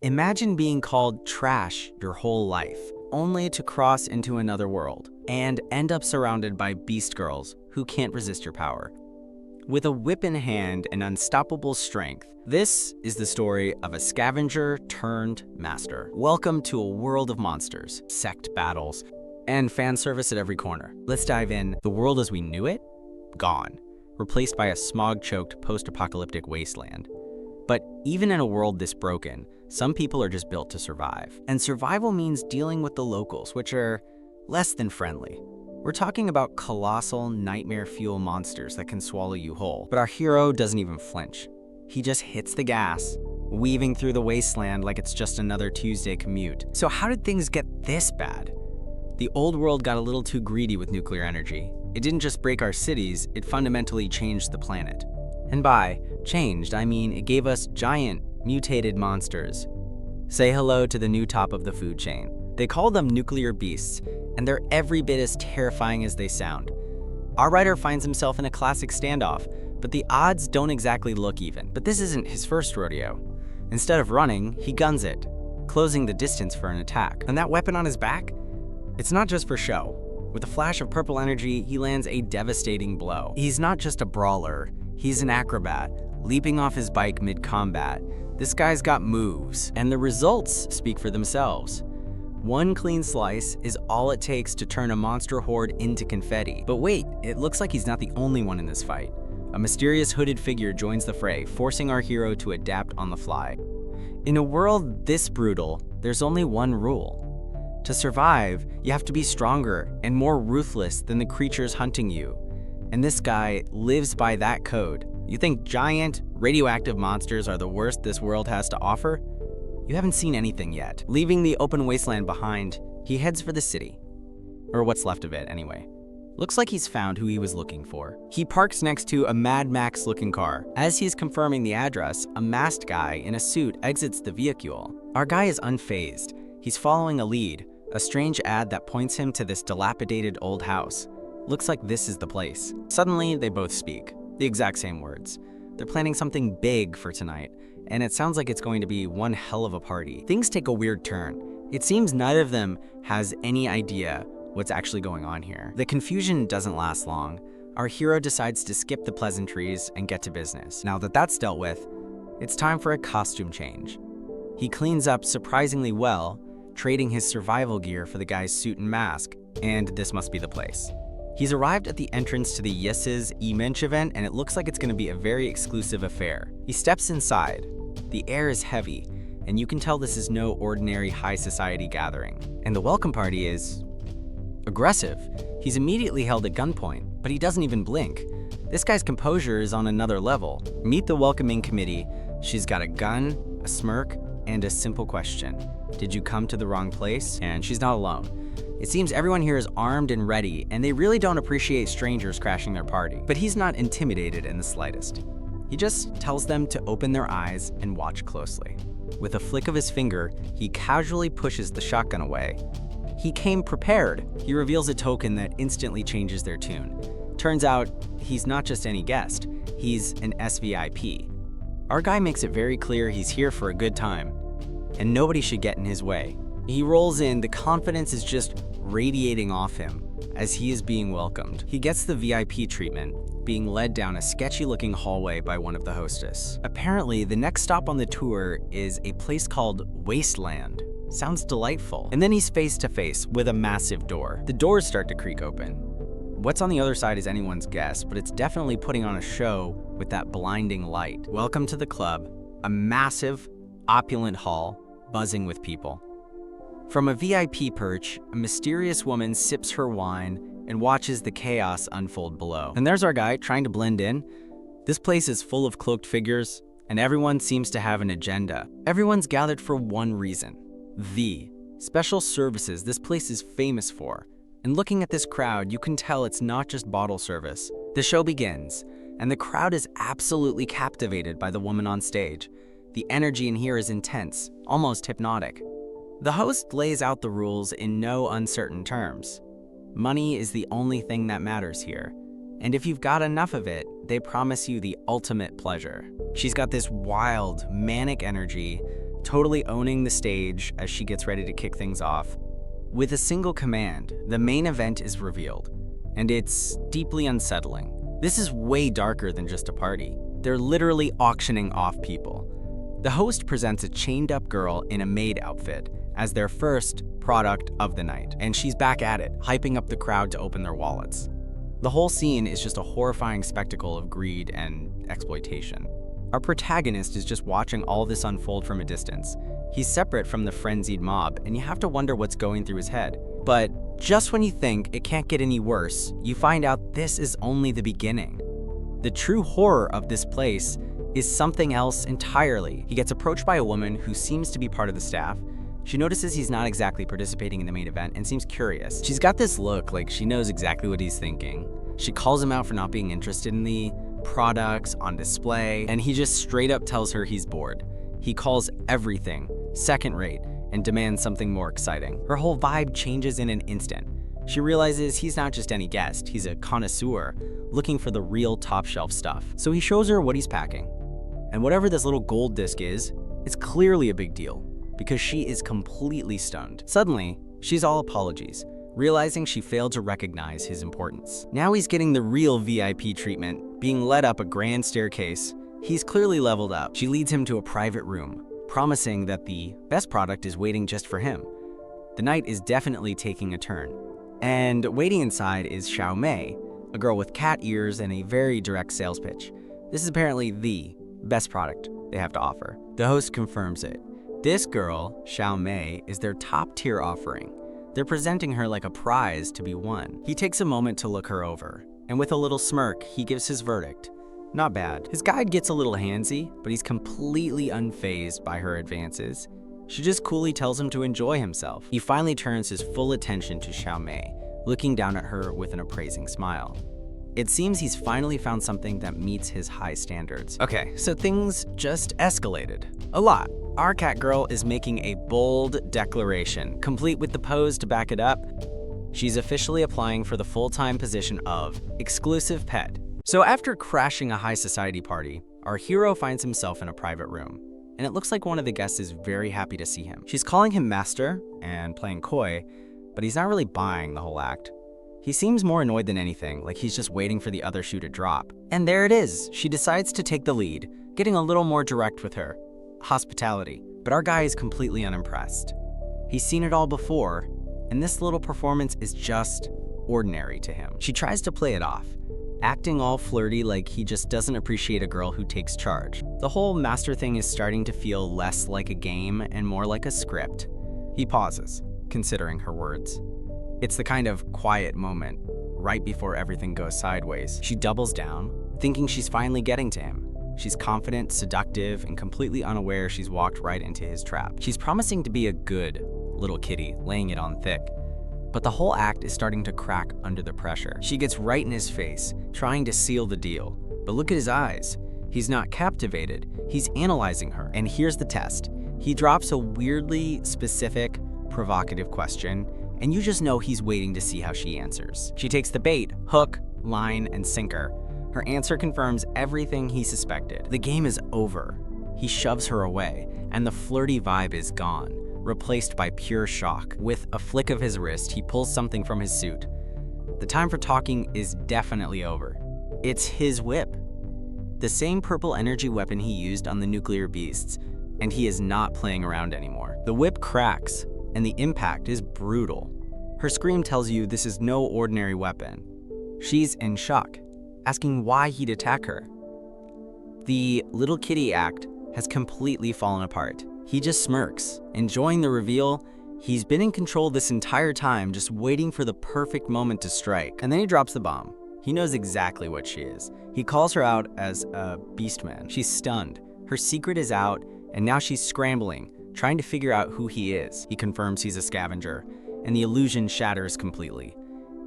Imagine being called trash your whole life, only to cross into another world and end up surrounded by beast girls who can't resist your power. With a whip in hand and unstoppable strength, this is the story of a scavenger turned master. Welcome to a world of monsters, sect battles, and fan service at every corner. Let's dive in. The world as we knew it? Gone. Replaced by a smog-choked post-apocalyptic wasteland. But even in a world this broken, some people are just built to survive. And survival means dealing with the locals, which are less than friendly. We're talking about colossal nightmare fuel monsters that can swallow you whole. But our hero doesn't even flinch. He just hits the gas, weaving through the wasteland like it's just another Tuesday commute. So how did things get this bad? The old world got a little too greedy with nuclear energy. It didn't just break our cities, it fundamentally changed the planet. And by changed, I mean it gave us giant, mutated monsters. Say hello to the new top of the food chain. They call them nuclear beasts, and they're every bit as terrifying as they sound. Our writer finds himself in a classic standoff, but the odds don't exactly look even. But this isn't his first rodeo. Instead of running, he guns it, closing the distance for an attack. And that weapon on his back? It's not just for show. With a flash of purple energy, he lands a devastating blow. He's not just a brawler, he's an acrobat, leaping off his bike mid-combat. This guy's got moves, and the results speak for themselves. One clean slice is all it takes to turn a monster horde into confetti. But wait, it looks like he's not the only one in this fight. A mysterious hooded figure joins the fray, forcing our hero to adapt on the fly. In a world this brutal, there's only one rule. To survive, you have to be stronger and more ruthless than the creatures hunting you. And this guy lives by that code. You think giant, radioactive monsters are the worst this world has to offer? You haven't seen anything yet. Leaving the open wasteland behind, he heads for the city. Or what's left of it, anyway. Looks like he's found who he was looking for. He parks next to a Mad Max-looking car. As he's confirming the address, a masked guy in a suit exits the vehicle. Our guy is unfazed. He's following a lead, a strange ad that points him to this dilapidated old house. Looks like this is the place. Suddenly, they both speak. The exact same words. They're planning something big for tonight, and it sounds like it's going to be one hell of a party. Things take a weird turn. It seems neither of them has any idea what's actually going on here. The confusion doesn't last long. Our hero decides to skip the pleasantries and get to business. Now that that's dealt with, it's time for a costume change. He cleans up surprisingly well, trading his survival gear for the guy's suit and mask, and this must be the place. He's arrived at the entrance to the Yes's E-Mensch event, and it looks like it's going to be a very exclusive affair. He steps inside. The air is heavy, and you can tell this is no ordinary high society gathering. And the welcome party is aggressive. He's immediately held at gunpoint, but he doesn't even blink. This guy's composure is on another level. Meet the welcoming committee. She's got a gun, a smirk, and a simple question. Did you come to the wrong place? And she's not alone. It seems everyone here is armed and ready, and they really don't appreciate strangers crashing their party. But he's not intimidated in the slightest. He just tells them to open their eyes and watch closely. With a flick of his finger, he casually pushes the shotgun away. He came prepared. He reveals a token that instantly changes their tune. Turns out, he's not just any guest, he's an SVIP. Our guy makes it very clear he's here for a good time, and nobody should get in his way. He rolls in, the confidence is just radiating off him as he is being welcomed. He gets the VIP treatment, being led down a sketchy-looking hallway by one of the hostess. Apparently, the next stop on the tour is a place called Wasteland. Sounds delightful. And then he's face to face with a massive door. The doors start to creak open. What's on the other side is anyone's guess, but it's definitely putting on a show with that blinding light. Welcome to the club, a massive, opulent hall buzzing with people. From a VIP perch, a mysterious woman sips her wine and watches the chaos unfold below. And there's our guy trying to blend in. This place is full of cloaked figures, and everyone seems to have an agenda. Everyone's gathered for one reason: the special services this place is famous for. And looking at this crowd, you can tell it's not just bottle service. The show begins, and the crowd is absolutely captivated by the woman on stage. The energy in here is intense, almost hypnotic. The host lays out the rules in no uncertain terms. Money is the only thing that matters here, and if you've got enough of it, they promise you the ultimate pleasure. She's got this wild, manic energy totally owning the stage as she gets ready to kick things off. With a single command, the main event is revealed, and it's deeply unsettling. This is way darker than just a party. They're literally auctioning off people. The host presents a chained-up girl in a maid outfit as their first product of the night, and she's back at it, hyping up the crowd to open their wallets. The whole scene is just a horrifying spectacle of greed and exploitation. Our protagonist is just watching all this unfold from a distance. He's separate from the frenzied mob, and you have to wonder what's going through his head. But just when you think it can't get any worse, you find out this is only the beginning. The true horror of this place is something else entirely. He gets approached by a woman who seems to be part of the staff. She notices he's not exactly participating in the main event and seems curious. She's got this look like she knows exactly what he's thinking. She calls him out for not being interested in the products on display, and he just straight up tells her he's bored. He calls everything second rate and demands something more exciting. Her whole vibe changes in an instant. She realizes he's not just any guest, he's a connoisseur looking for the real top shelf stuff. So he shows her what he's packing. And whatever this little gold disc is, it's clearly a big deal because she is completely stunned. Suddenly, she's all apologies, realizing she failed to recognize his importance. Now he's getting the real VIP treatment, being led up a grand staircase. He's clearly leveled up. She leads him to a private room, promising that the best product is waiting just for him. The night is definitely taking a turn. And waiting inside is Xiao Mei, a girl with cat ears and a very direct sales pitch. This is apparently the best product they have to offer. The host confirms it. This girl, Xiao Mei, is their top tier offering. They're presenting her like a prize to be won. He takes a moment to look her over, and with a little smirk, he gives his verdict. Not bad. His guide gets a little handsy, but he's completely unfazed by her advances. She just coolly tells him to enjoy himself. He finally turns his full attention to Xiao Mei, looking down at her with an appraising smile. It seems he's finally found something that meets his high standards. Okay, so things just escalated. A lot. Our cat girl is making a bold declaration, complete with the pose to back it up. She's officially applying for the full-time position of exclusive pet. So after crashing a high society party, our hero finds himself in a private room, and it looks like one of the guests is very happy to see him. She's calling him master and playing coy, but he's not really buying the whole act. He seems more annoyed than anything, like he's just waiting for the other shoe to drop. And there it is. She decides to take the lead, getting a little more direct with her. Hospitality. But our guy is completely unimpressed. He's seen it all before, and this little performance is just ordinary to him. She tries to play it off, acting all flirty like he just doesn't appreciate a girl who takes charge. The whole master thing is starting to feel less like a game and more like a script. He pauses, considering her words. It's the kind of quiet moment, right before everything goes sideways. She doubles down, thinking she's finally getting to him. She's confident, seductive, and completely unaware she's walked right into his trap. She's promising to be a good little kitty, laying it on thick. But the whole act is starting to crack under the pressure. She gets right in his face, trying to seal the deal. But look at his eyes. He's not captivated. He's analyzing her. And here's the test. He drops a weirdly specific, provocative question, and you just know he's waiting to see how she answers. She takes the bait, hook, line, and sinker. Her answer confirms everything he suspected. The game is over. He shoves her away, and the flirty vibe is gone, replaced by pure shock. With a flick of his wrist, he pulls something from his suit. The time for talking is definitely over. It's his whip. The same purple energy weapon he used on the nuclear beasts, and he is not playing around anymore. The whip cracks, and the impact is brutal. Her scream tells you this is no ordinary weapon. She's in shock, asking why he'd attack her. The little kitty act has completely fallen apart. He just smirks, enjoying the reveal. He's been in control this entire time, just waiting for the perfect moment to strike. And then he drops the bomb. He knows exactly what she is. He calls her out as a beastman. She's stunned. Her secret is out, and now she's scrambling, trying to figure out who he is. He confirms he's a scavenger, and the illusion shatters completely.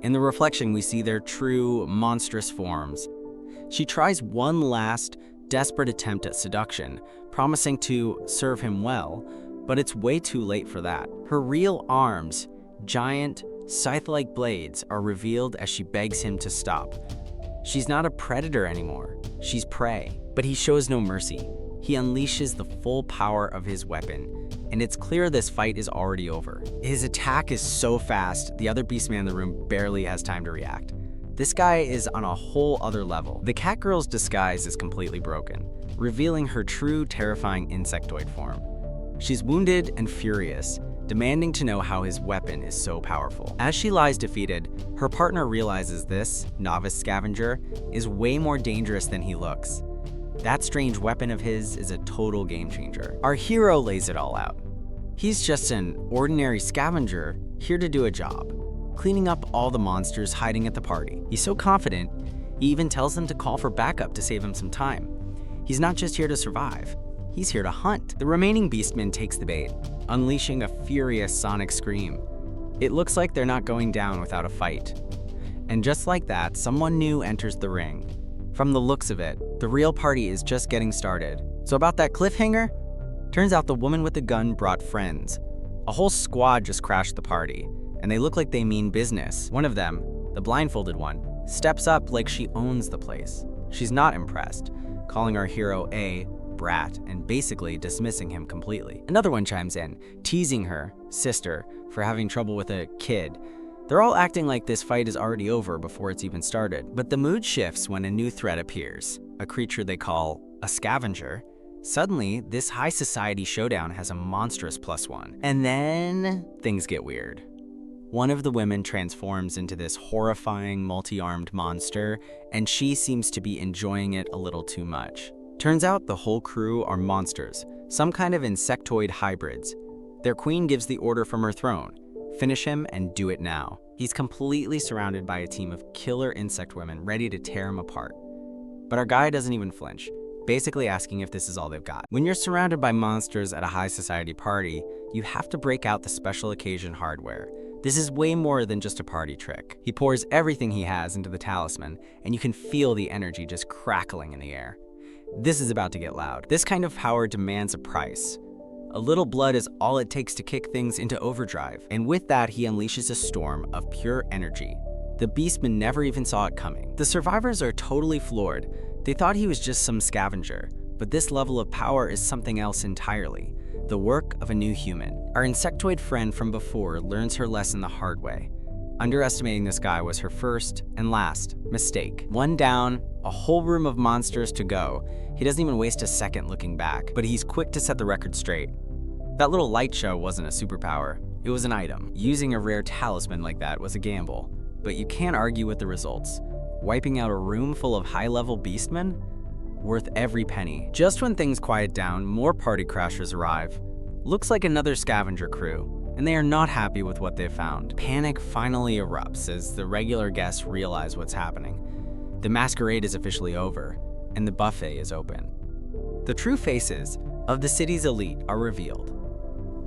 In the reflection, we see their true, monstrous forms. She tries one last, desperate attempt at seduction, promising to serve him well, but it's way too late for that. Her real arms, giant, scythe-like blades, are revealed as she begs him to stop. She's not a predator anymore. She's prey, but he shows no mercy. he unleashes the full power of his weapon, and it's clear this fight is already over. His attack is so fast, the other beastman in the room barely has time to react. This guy is on a whole other level. The cat girl's disguise is completely broken, revealing her true, terrifying insectoid form. She's wounded and furious, demanding to know how his weapon is so powerful. As she lies defeated, her partner realizes this novice scavenger is way more dangerous than he looks. That strange weapon of his is a total game changer. Our hero lays it all out. He's just an ordinary scavenger here to do a job, cleaning up all the monsters hiding at the party. He's so confident, he even tells them to call for backup to save him some time. He's not just here to survive, he's here to hunt. The remaining beastmen takes the bait, unleashing a furious sonic scream. It looks like they're not going down without a fight. And just like that, someone new enters the ring. From the looks of it, the real party is just getting started. So about that cliffhanger? Turns out the woman with the gun brought friends. A whole squad just crashed the party, and they look like they mean business. One of them, the blindfolded one, steps up like she owns the place. She's not impressed, calling our hero a brat and basically dismissing him completely. Another one chimes in, teasing her sister for having trouble with a kid. They're all acting like this fight is already over before it's even started. But the mood shifts when a new threat appears, a creature they call a scavenger. Suddenly, this high society showdown has a monstrous +1. And then things get weird. One of the women transforms into this horrifying multi-armed monster, and she seems to be enjoying it a little too much. Turns out the whole crew are monsters, some kind of insectoid hybrids. Their queen gives the order from her throne, finish him and do it now. He's completely surrounded by a team of killer insect women ready to tear him apart. But our guy doesn't even flinch, basically asking if this is all they've got. When you're surrounded by monsters at a high society party, you have to break out the special occasion hardware. This is way more than just a party trick. He pours everything he has into the talisman, and you can feel the energy just crackling in the air. This is about to get loud. This kind of power demands a price. A little blood is all it takes to kick things into overdrive, and with that he unleashes a storm of pure energy. The beastmen never even saw it coming. The survivors are totally floored. They thought he was just some scavenger, but this level of power is something else entirely. The work of a new human. Our insectoid friend from before learns her lesson the hard way. Underestimating this guy was her first and last mistake. One down, a whole room of monsters to go. He doesn't even waste a second looking back, but he's quick to set the record straight. That little light show wasn't a superpower, it was an item. Using a rare talisman like that was a gamble, but you can't argue with the results. Wiping out a room full of high-level beastmen? Worth every penny. Just when things quiet down, more party crashers arrive. Looks like another scavenger crew, and they are not happy with what they've found. Panic finally erupts as the regular guests realize what's happening. The masquerade is officially over, and the buffet is open. The true faces of the city's elite are revealed.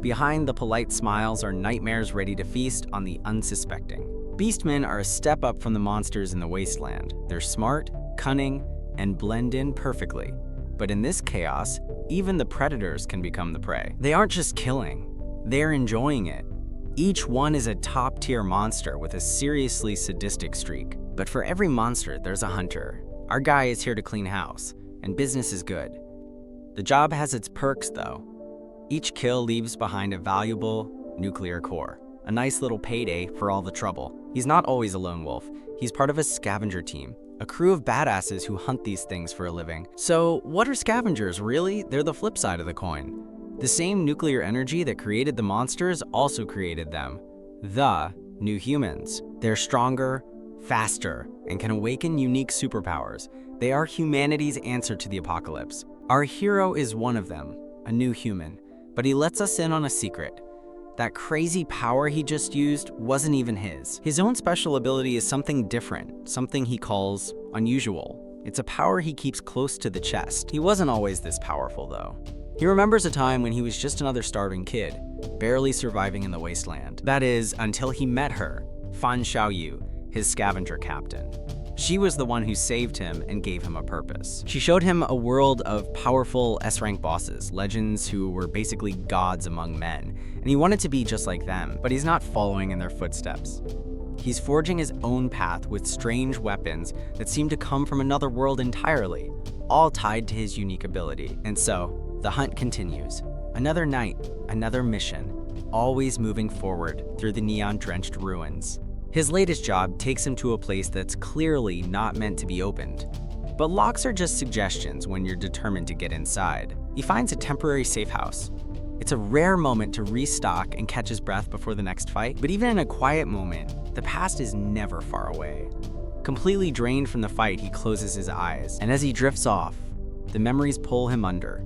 Behind the polite smiles are nightmares ready to feast on the unsuspecting. Beastmen are a step up from the monsters in the wasteland. They're smart, cunning, and blend in perfectly. But in this chaos, even the predators can become the prey. They aren't just killing, they're enjoying it. Each one is a top-tier monster with a seriously sadistic streak. But for every monster, there's a hunter. Our guy is here to clean house, and business is good. The job has its perks, though. Each kill leaves behind a valuable nuclear core, a nice little payday for all the trouble. He's not always a lone wolf. He's part of a scavenger team, a crew of badasses who hunt these things for a living. So what are scavengers, really? They're the flip side of the coin. The same nuclear energy that created the monsters also created them, the new humans. They're stronger, faster, and can awaken unique superpowers. They are humanity's answer to the apocalypse. Our hero is one of them, a new human, but he lets us in on a secret. That crazy power he just used wasn't even his. His own special ability is something different, something he calls unusual. It's a power he keeps close to the chest. He wasn't always this powerful, though. He remembers a time when he was just another starving kid, barely surviving in the wasteland. That is, until he met her, Fan Xiaoyu, his scavenger captain. She was the one who saved him and gave him a purpose. She showed him a world of powerful S-rank bosses, legends who were basically gods among men, and he wanted to be just like them, but he's not following in their footsteps. He's forging his own path with strange weapons that seem to come from another world entirely, all tied to his unique ability. And so, the hunt continues. Another night, another mission, always moving forward through the neon-drenched ruins. His latest job takes him to a place that's clearly not meant to be opened. But locks are just suggestions when you're determined to get inside. He finds a temporary safe house. It's a rare moment to restock and catch his breath before the next fight, but even in a quiet moment, the past is never far away. Completely drained from the fight, he closes his eyes, and as he drifts off, the memories pull him under,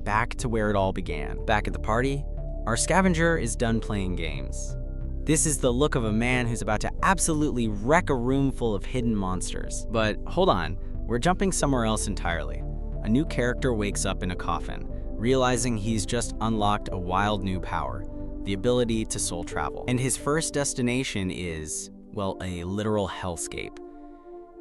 back to where it all began. Back at the party, our scavenger is done playing games. This is the look of a man who's about to absolutely wreck a room full of hidden monsters. But hold on, we're jumping somewhere else entirely. A new character wakes up in a coffin, realizing he's just unlocked a wild new power, the ability to soul travel. And his first destination is, well, a literal hellscape.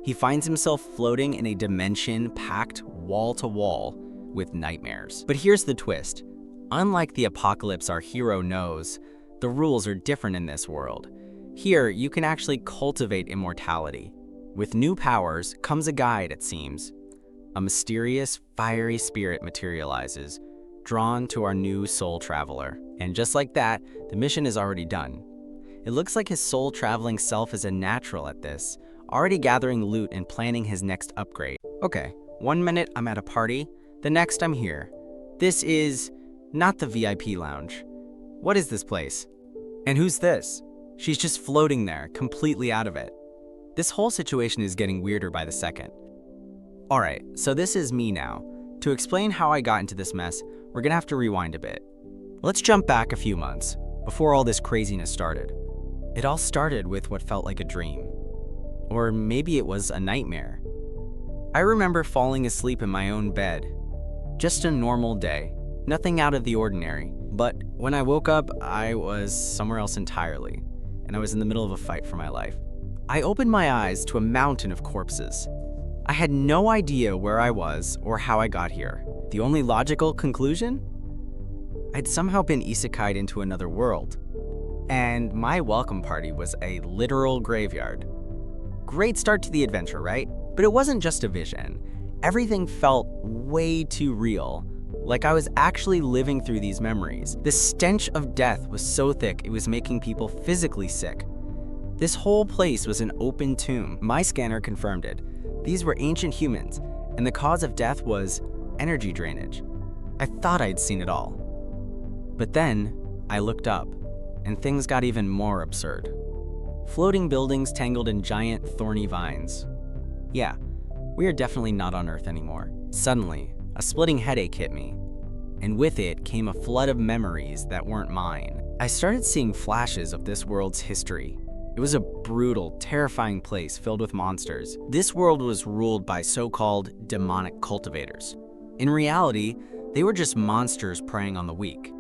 He finds himself floating in a dimension packed wall to wall with nightmares. But here's the twist. Unlike the apocalypse our hero knows, the rules are different in this world. Here, you can actually cultivate immortality. With new powers comes a guide, it seems. A mysterious, fiery spirit materializes, drawn to our new soul traveler. And just like that, the mission is already done. It looks like his soul-traveling self is a natural at this, already gathering loot and planning his next upgrade. Okay, 1 minute I'm at a party, the next I'm here. This is not the VIP lounge. What is this place? And who's this? She's just floating there, completely out of it. This whole situation is getting weirder by the second. Alright, so this is me now. To explain how I got into this mess, we're gonna have to rewind a bit. Let's jump back a few months, before all this craziness started. It all started with what felt like a dream. Or maybe it was a nightmare. I remember falling asleep in my own bed. Just a normal day, nothing out of the ordinary. But when I woke up, I was somewhere else entirely, and I was in the middle of a fight for my life. I opened my eyes to a mountain of corpses. I had no idea where I was or how I got here. The only logical conclusion? I'd somehow been isekai'd into another world. And my welcome party was a literal graveyard. Great start to the adventure, right? But it wasn't just a vision. Everything felt way too real, like I was actually living through these memories. The stench of death was so thick it was making people physically sick. This whole place was an open tomb. My scanner confirmed it. These were ancient humans, and the cause of death was energy drainage. I thought I'd seen it all. But then, I looked up, and things got even more absurd. Floating buildings tangled in giant, thorny vines. Yeah, we are definitely not on Earth anymore. Suddenly, a splitting headache hit me, and with it came a flood of memories that weren't mine. I started seeing flashes of this world's history. It was a brutal, terrifying place filled with monsters. This world was ruled by so-called demonic cultivators. In reality, they were just monsters preying on the weak.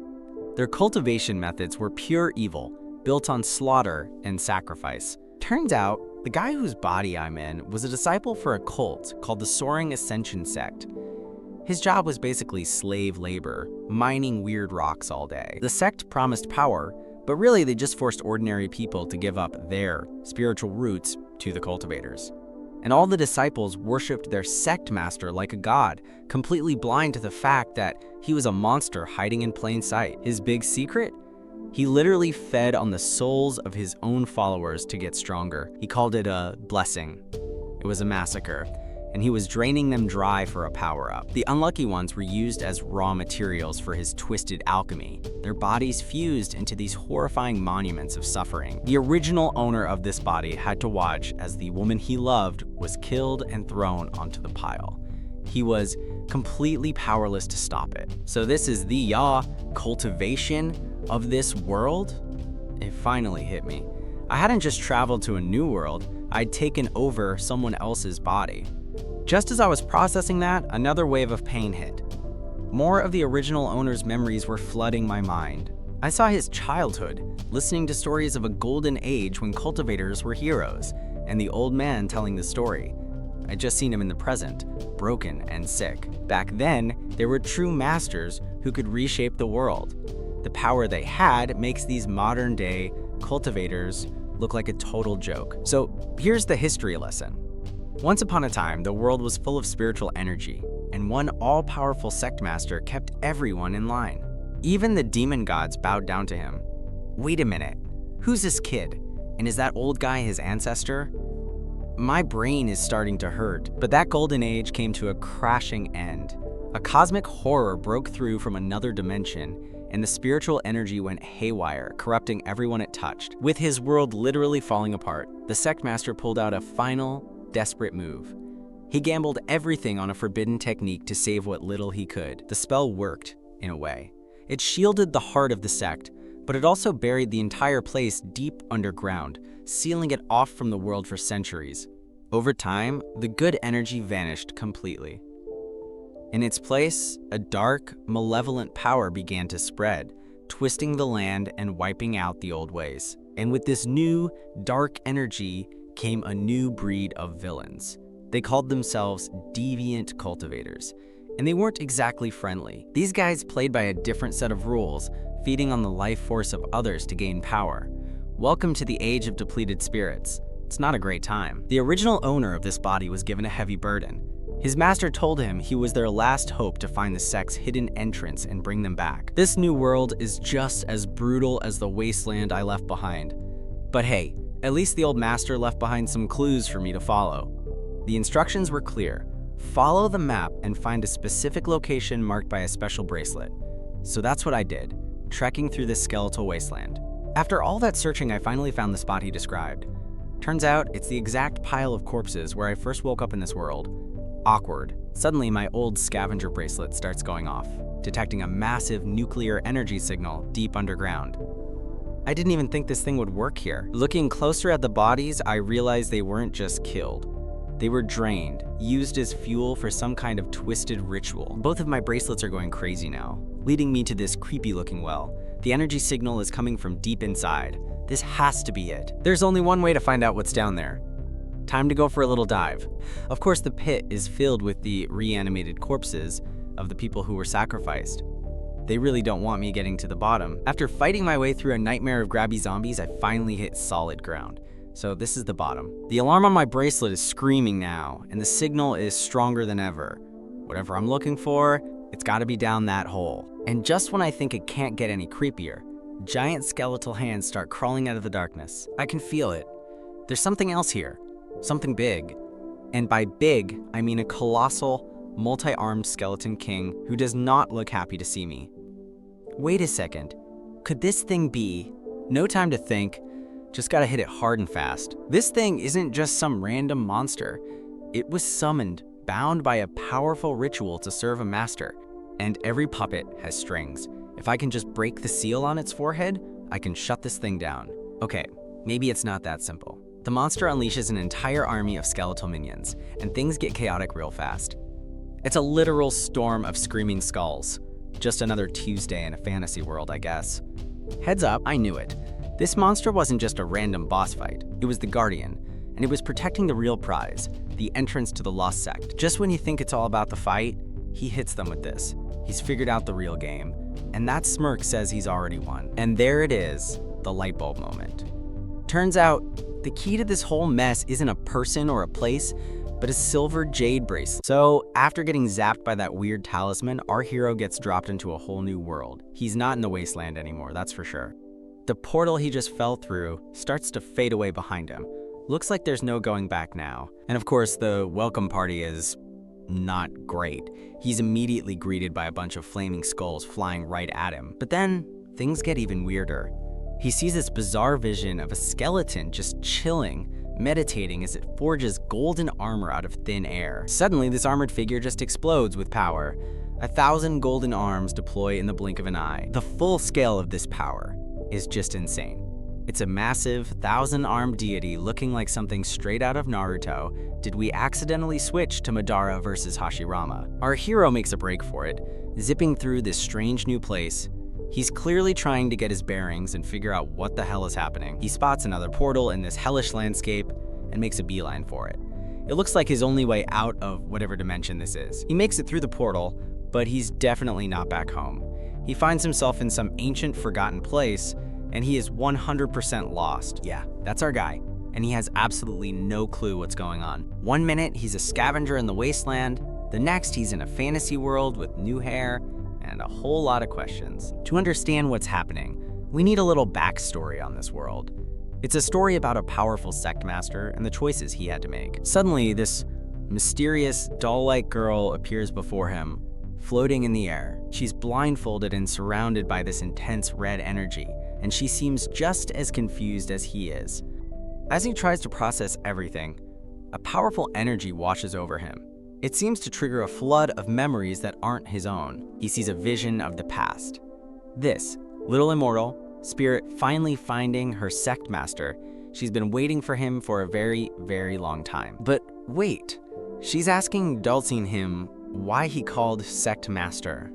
Their cultivation methods were pure evil, built on slaughter and sacrifice. Turns out, the guy whose body I'm in was a disciple for a cult called the Soaring Ascension Sect. His job was basically slave labor, mining weird rocks all day. The sect promised power, but really they just forced ordinary people to give up their spiritual roots to the cultivators. And all the disciples worshipped their Sect Master like a god, completely blind to the fact that he was a monster hiding in plain sight. His big secret? He literally fed on the souls of his own followers to get stronger. He called it a blessing. It was a massacre, and he was draining them dry for a power-up. The unlucky ones were used as raw materials for his twisted alchemy. Their bodies fused into these horrifying monuments of suffering. The original owner of this body had to watch as the woman he loved was killed and thrown onto the pile. He was completely powerless to stop it. So this is the cultivation of this world? It finally hit me. I hadn't just traveled to a new world, I'd taken over someone else's body. Just as I was processing that, another wave of pain hit. More of the original owner's memories were flooding my mind. I saw his childhood, listening to stories of a golden age when cultivators were heroes, and the old man telling the story. I'd just seen him in the present, broken and sick. Back then, there were true masters who could reshape the world. The power they had makes these modern-day cultivators look like a total joke. So here's the history lesson. Once upon a time, the world was full of spiritual energy, and one all-powerful Sect Master kept everyone in line. Even the demon gods bowed down to him. Wait a minute, who's this kid? And is that old guy his ancestor? My brain is starting to hurt, but that golden age came to a crashing end. A cosmic horror broke through from another dimension, and the spiritual energy went haywire, corrupting everyone it touched. With his world literally falling apart, the Sect Master pulled out a final, desperate move. He gambled everything on a forbidden technique to save what little he could. The spell worked, in a way. It shielded the heart of the sect, but it also buried the entire place deep underground, sealing it off from the world for centuries. Over time, the good energy vanished completely. In its place, a dark, malevolent power began to spread, twisting the land and wiping out the old ways. And with this new, dark energy came a new breed of villains. They called themselves deviant cultivators, and they weren't exactly friendly. These guys played by a different set of rules, feeding on the life force of others to gain power. Welcome to the age of depleted spirits. It's not a great time. The original owner of this body was given a heavy burden. His master told him he was their last hope to find the sect's hidden entrance and bring them back. This new world is just as brutal as the wasteland I left behind. But hey, at least the old master left behind some clues for me to follow. The instructions were clear. Follow the map and find a specific location marked by a special bracelet. So that's what I did, trekking through this skeletal wasteland. After all that searching, I finally found the spot he described. Turns out it's the exact pile of corpses where I first woke up in this world. Awkward. Suddenly, my old scavenger bracelet starts going off, detecting a massive nuclear energy signal deep underground. I didn't even think this thing would work here. Looking closer at the bodies, I realized they weren't just killed. They were drained, used as fuel for some kind of twisted ritual. Both of my bracelets are going crazy now, leading me to this creepy-looking well. The energy signal is coming from deep inside. This has to be it. There's only one way to find out what's down there. Time to go for a little dive. Of course, the pit is filled with the reanimated corpses of the people who were sacrificed. They really don't want me getting to the bottom. After fighting my way through a nightmare of grabby zombies, I finally hit solid ground. So this is the bottom. The alarm on my bracelet is screaming now, and the signal is stronger than ever. Whatever I'm looking for, it's gotta be down that hole. And just when I think it can't get any creepier, giant skeletal hands start crawling out of the darkness. I can feel it. There's something else here. Something big. And by big, I mean a colossal, multi-armed skeleton king who does not look happy to see me. Wait a second. Could this thing be? No time to think. Just gotta hit it hard and fast. This thing isn't just some random monster. It was summoned, bound by a powerful ritual to serve a master. And every puppet has strings. If I can just break the seal on its forehead, I can shut this thing down. Okay, maybe it's not that simple. The monster unleashes an entire army of skeletal minions, and things get chaotic real fast. It's a literal storm of screaming skulls. Just another Tuesday in a fantasy world, I guess. Heads up, I knew it. This monster wasn't just a random boss fight. It was the Guardian, and it was protecting the real prize, the entrance to the Lost Sect. Just when you think it's all about the fight, he hits them with this. He's figured out the real game, and that smirk says he's already won. And there it is, the light bulb moment. Turns out, the key to this whole mess isn't a person or a place, but a silver jade bracelet. So after getting zapped by that weird talisman, our hero gets dropped into a whole new world. He's not in the wasteland anymore, that's for sure. The portal he just fell through starts to fade away behind him. Looks like there's no going back now. And of course, the welcome party is not great. He's immediately greeted by a bunch of flaming skulls flying right at him. But then, things get even weirder. He sees this bizarre vision of a skeleton just chilling, meditating as it forges golden armor out of thin air. Suddenly, this armored figure just explodes with power. 1,000 golden arms deploy in the blink of an eye. The full scale of this power is just insane. It's a massive, 1,000-armed deity looking like something straight out of Naruto. Did we accidentally switch to Madara versus Hashirama? Our hero makes a break for it, zipping through this strange new place. He's clearly trying to get his bearings and figure out what the hell is happening. He spots another portal in this hellish landscape and makes a beeline for it. It looks like his only way out of whatever dimension this is. He makes it through the portal, but he's definitely not back home. He finds himself in some ancient, forgotten place, and he is 100% lost. Yeah, that's our guy. And he has absolutely no clue what's going on. One minute, he's a scavenger in the wasteland. The next, he's in a fantasy world with new hair and a whole lot of questions. To understand what's happening, we need a little backstory on this world. It's a story about a powerful Sect Master and the choices he had to make. Suddenly, this mysterious, doll-like girl appears before him, floating in the air. She's blindfolded and surrounded by this intense red energy, and she seems just as confused as he is. As he tries to process everything, a powerful energy washes over him. It seems to trigger a flood of memories that aren't his own. He sees a vision of the past. This little immortal spirit finally finding her Sect Master. She's been waiting for him for a very, very long time. But wait, she's asking Dulcine him why he called Sect Master.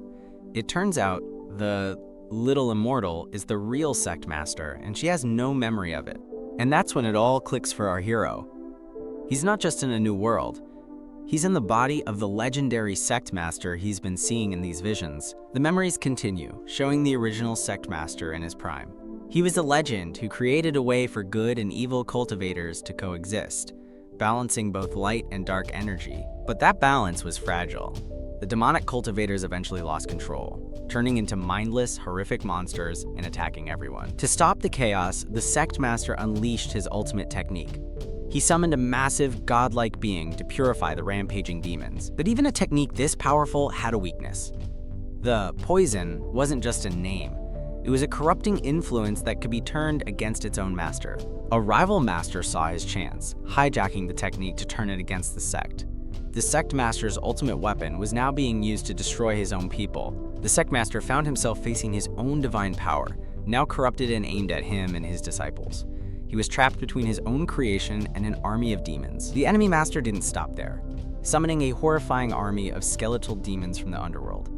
It turns out the little immortal is the real Sect Master, and she has no memory of it. And that's when it all clicks for our hero. He's not just in a new world. He's in the body of the legendary Sect Master he's been seeing in these visions. The memories continue, showing the original Sect Master in his prime. He was a legend who created a way for good and evil cultivators to coexist, balancing both light and dark energy. But that balance was fragile. The demonic cultivators eventually lost control, turning into mindless, horrific monsters and attacking everyone. To stop the chaos, the Sect Master unleashed his ultimate technique. He summoned a massive, godlike being to purify the rampaging demons. But even a technique this powerful had a weakness. The poison wasn't just a name. It was a corrupting influence that could be turned against its own master. A rival master saw his chance, hijacking the technique to turn it against the sect. The Sect Master's ultimate weapon was now being used to destroy his own people. The Sect Master found himself facing his own divine power, now corrupted and aimed at him and his disciples. He was trapped between his own creation and an army of demons. The enemy master didn't stop there, summoning a horrifying army of skeletal demons from the underworld.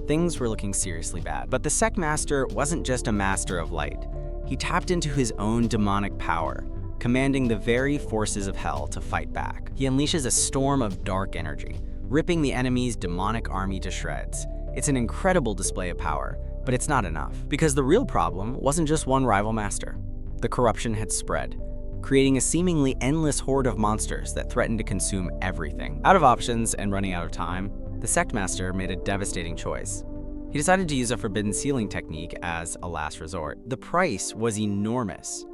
Things were looking seriously bad. But the Sect Master wasn't just a master of light. He tapped into his own demonic power, commanding the very forces of hell to fight back. He unleashes a storm of dark energy, ripping the enemy's demonic army to shreds. It's an incredible display of power, but it's not enough. Because the real problem wasn't just one rival master. The corruption had spread, creating a seemingly endless horde of monsters that threatened to consume everything. Out of options and running out of time, the Sect Master made a devastating choice. He decided to use a forbidden sealing technique as a last resort. The price was enormous.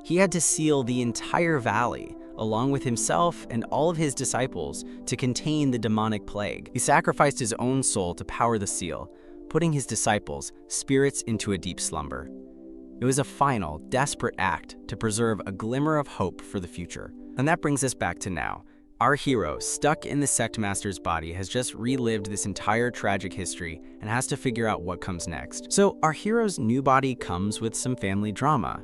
He had to seal the entire valley, along with himself and all of his disciples, to contain the demonic plague. He sacrificed his own soul to power the seal, putting his disciples, spirits, into a deep slumber. It was a final, desperate act to preserve a glimmer of hope for the future. And that brings us back to now. Our hero, stuck in the Sect Master's body, has just relived this entire tragic history and has to figure out what comes next. So our hero's new body comes with some family drama.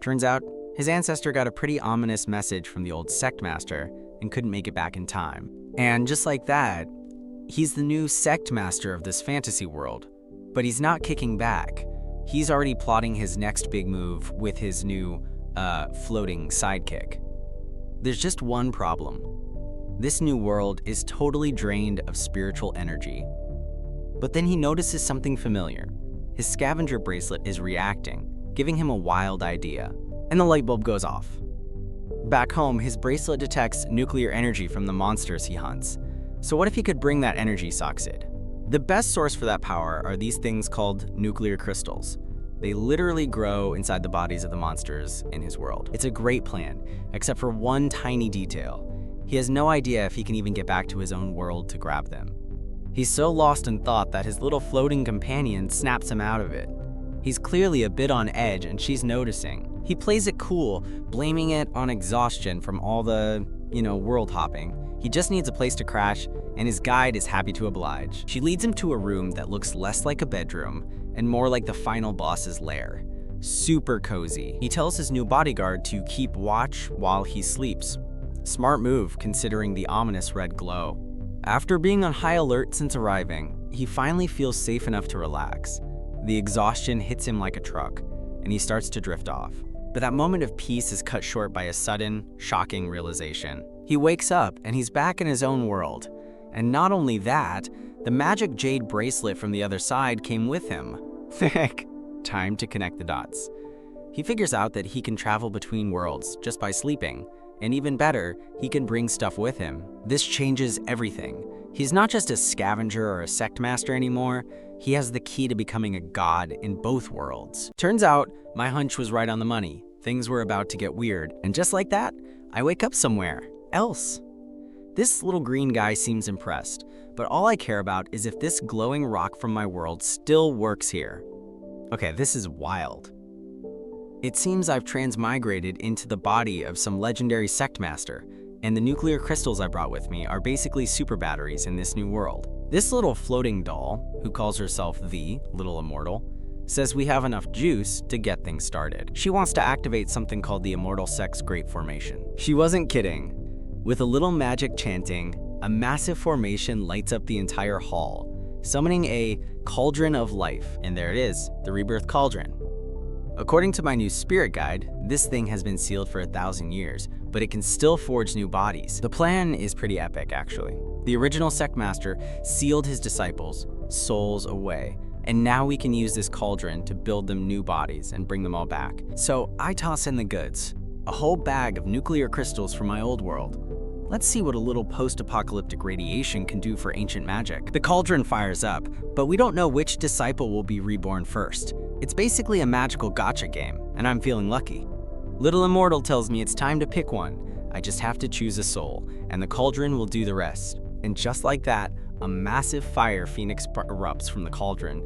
Turns out, his ancestor got a pretty ominous message from the old Sect Master and couldn't make it back in time. And just like that, he's the new Sect Master of this fantasy world. But he's not kicking back. He's already plotting his next big move with his new, floating sidekick. There's just one problem. This new world is totally drained of spiritual energy. But then he notices something familiar. His scavenger bracelet is reacting, giving him a wild idea. And the light bulb goes off. Back home, his bracelet detects nuclear energy from the monsters he hunts. So what if he could bring that energy soxid? The best source for that power are these things called nuclear crystals. They literally grow inside the bodies of the monsters in his world. It's a great plan, except for one tiny detail. He has no idea if he can even get back to his own world to grab them. He's so lost in thought that his little floating companion snaps him out of it. He's clearly a bit on edge and she's noticing. He plays it cool, blaming it on exhaustion from all the, world hopping. He just needs a place to crash, and his guide is happy to oblige. She leads him to a room that looks less like a bedroom and more like the final boss's lair. Super cozy. He tells his new bodyguard to keep watch while he sleeps. Smart move, considering the ominous red glow. After being on high alert since arriving, he finally feels safe enough to relax. The exhaustion hits him like a truck, and he starts to drift off. But that moment of peace is cut short by a sudden, shocking realization. He wakes up, and he's back in his own world. And not only that, the magic jade bracelet from the other side came with him. Time to connect the dots. He figures out that he can travel between worlds just by sleeping, and even better, he can bring stuff with him. This changes everything. He's not just a scavenger or a sect master anymore, he has the key to becoming a god in both worlds. Turns out, my hunch was right on the money. Things were about to get weird, and just like that, I wake up somewhere else. This little green guy seems impressed, but all I care about is if this glowing rock from my world still works here. Okay, this is wild. It seems I've transmigrated into the body of some legendary sect master, and the nuclear crystals I brought with me are basically super batteries in this new world. This little floating doll, who calls herself the Little Immortal, says we have enough juice to get things started. She wants to activate something called the Immortal Sect's Great Formation. She wasn't kidding. With a little magic chanting, a massive formation lights up the entire hall, summoning a cauldron of life. And there it is, the Rebirth Cauldron. According to my new spirit guide, this thing has been sealed for 1,000 years, but it can still forge new bodies. The plan is pretty epic, actually. The original Sect Master sealed his disciples' souls away, and now we can use this cauldron to build them new bodies and bring them all back. So I toss in the goods, a whole bag of nuclear crystals from my old world. Let's see what a little post-apocalyptic radiation can do for ancient magic. The cauldron fires up, but we don't know which disciple will be reborn first. It's basically a magical gacha game, and I'm feeling lucky. Little Immortal tells me it's time to pick one. I just have to choose a soul, and the cauldron will do the rest. And just like that, a massive fire phoenix erupts from the cauldron.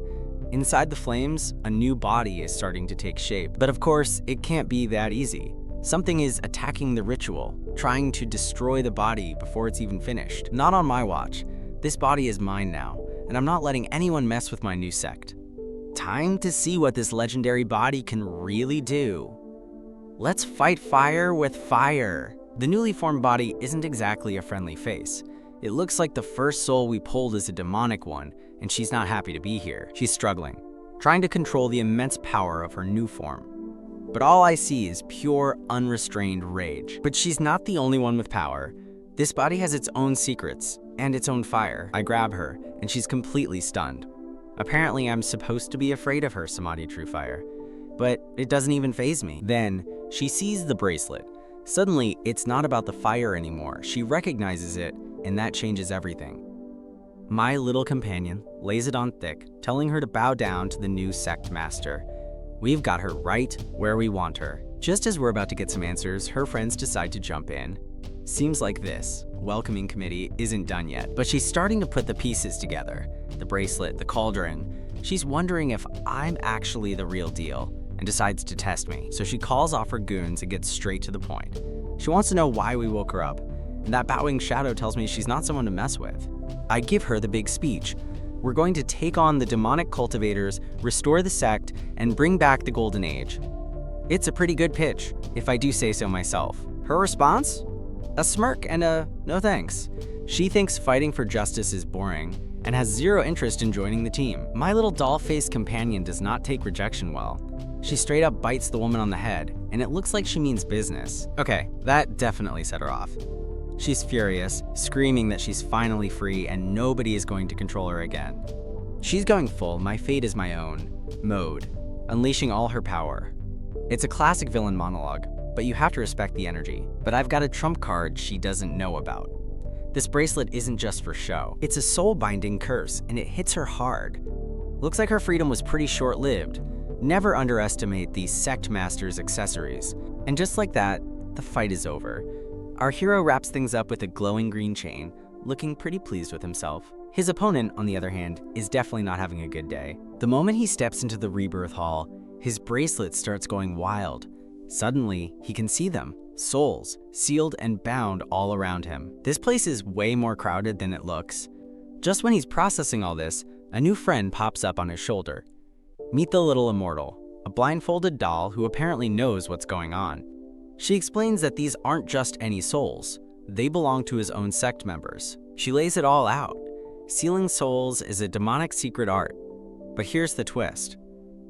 Inside the flames, a new body is starting to take shape. But of course, it can't be that easy. Something is attacking the ritual, trying to destroy the body before it's even finished. Not on my watch. This body is mine now, and I'm not letting anyone mess with my new sect. Time to see what this legendary body can really do. Let's fight fire with fire. The newly formed body isn't exactly a friendly face. It looks like the first soul we pulled is a demonic one, and she's not happy to be here. She's struggling, trying to control the immense power of her new form. But all I see is pure, unrestrained rage. But she's not the only one with power. This body has its own secrets and its own fire. I grab her, and she's completely stunned. Apparently, I'm supposed to be afraid of her Samadhi True Fire, but it doesn't even faze me. Then, she sees the bracelet. Suddenly, it's not about the fire anymore. She recognizes it, and that changes everything. My little companion lays it on thick, telling her to bow down to the new Sect Master. We've got her right where we want her. Just as we're about to get some answers, her friends decide to jump in. Seems like this welcoming committee isn't done yet, but she's starting to put the pieces together. The bracelet, the cauldron. She's wondering if I'm actually the real deal and decides to test me. So she calls off her goons and gets straight to the point. She wants to know why we woke her up, and that bowing shadow tells me she's not someone to mess with. I give her the big speech. We're going to take on the demonic cultivators, restore the sect, and bring back the golden age. It's a pretty good pitch, if I do say so myself. Her response? A smirk and a no thanks. She thinks fighting for justice is boring and has zero interest in joining the team. My little doll-faced companion does not take rejection well. She straight up bites the woman on the head, and it looks like she means business. Okay, that definitely set her off. She's furious, screaming that she's finally free and nobody is going to control her again. She's going full my fate is my own mode, unleashing all her power. It's a classic villain monologue, but you have to respect the energy. But I've got a trump card she doesn't know about. This bracelet isn't just for show. It's a soul-binding curse, and it hits her hard. Looks like her freedom was pretty short-lived. Never underestimate the Sect Master's accessories. And just like that, the fight is over. Our hero wraps things up with a glowing green chain, looking pretty pleased with himself. His opponent, on the other hand, is definitely not having a good day. The moment he steps into the rebirth hall, his bracelet starts going wild. Suddenly, he can see them, souls, sealed and bound all around him. This place is way more crowded than it looks. Just when he's processing all this, a new friend pops up on his shoulder. Meet the Little Immortal, a blindfolded doll who apparently knows what's going on. She explains that these aren't just any souls. They belong to his own sect members. She lays it all out. Sealing souls is a demonic secret art. But here's the twist.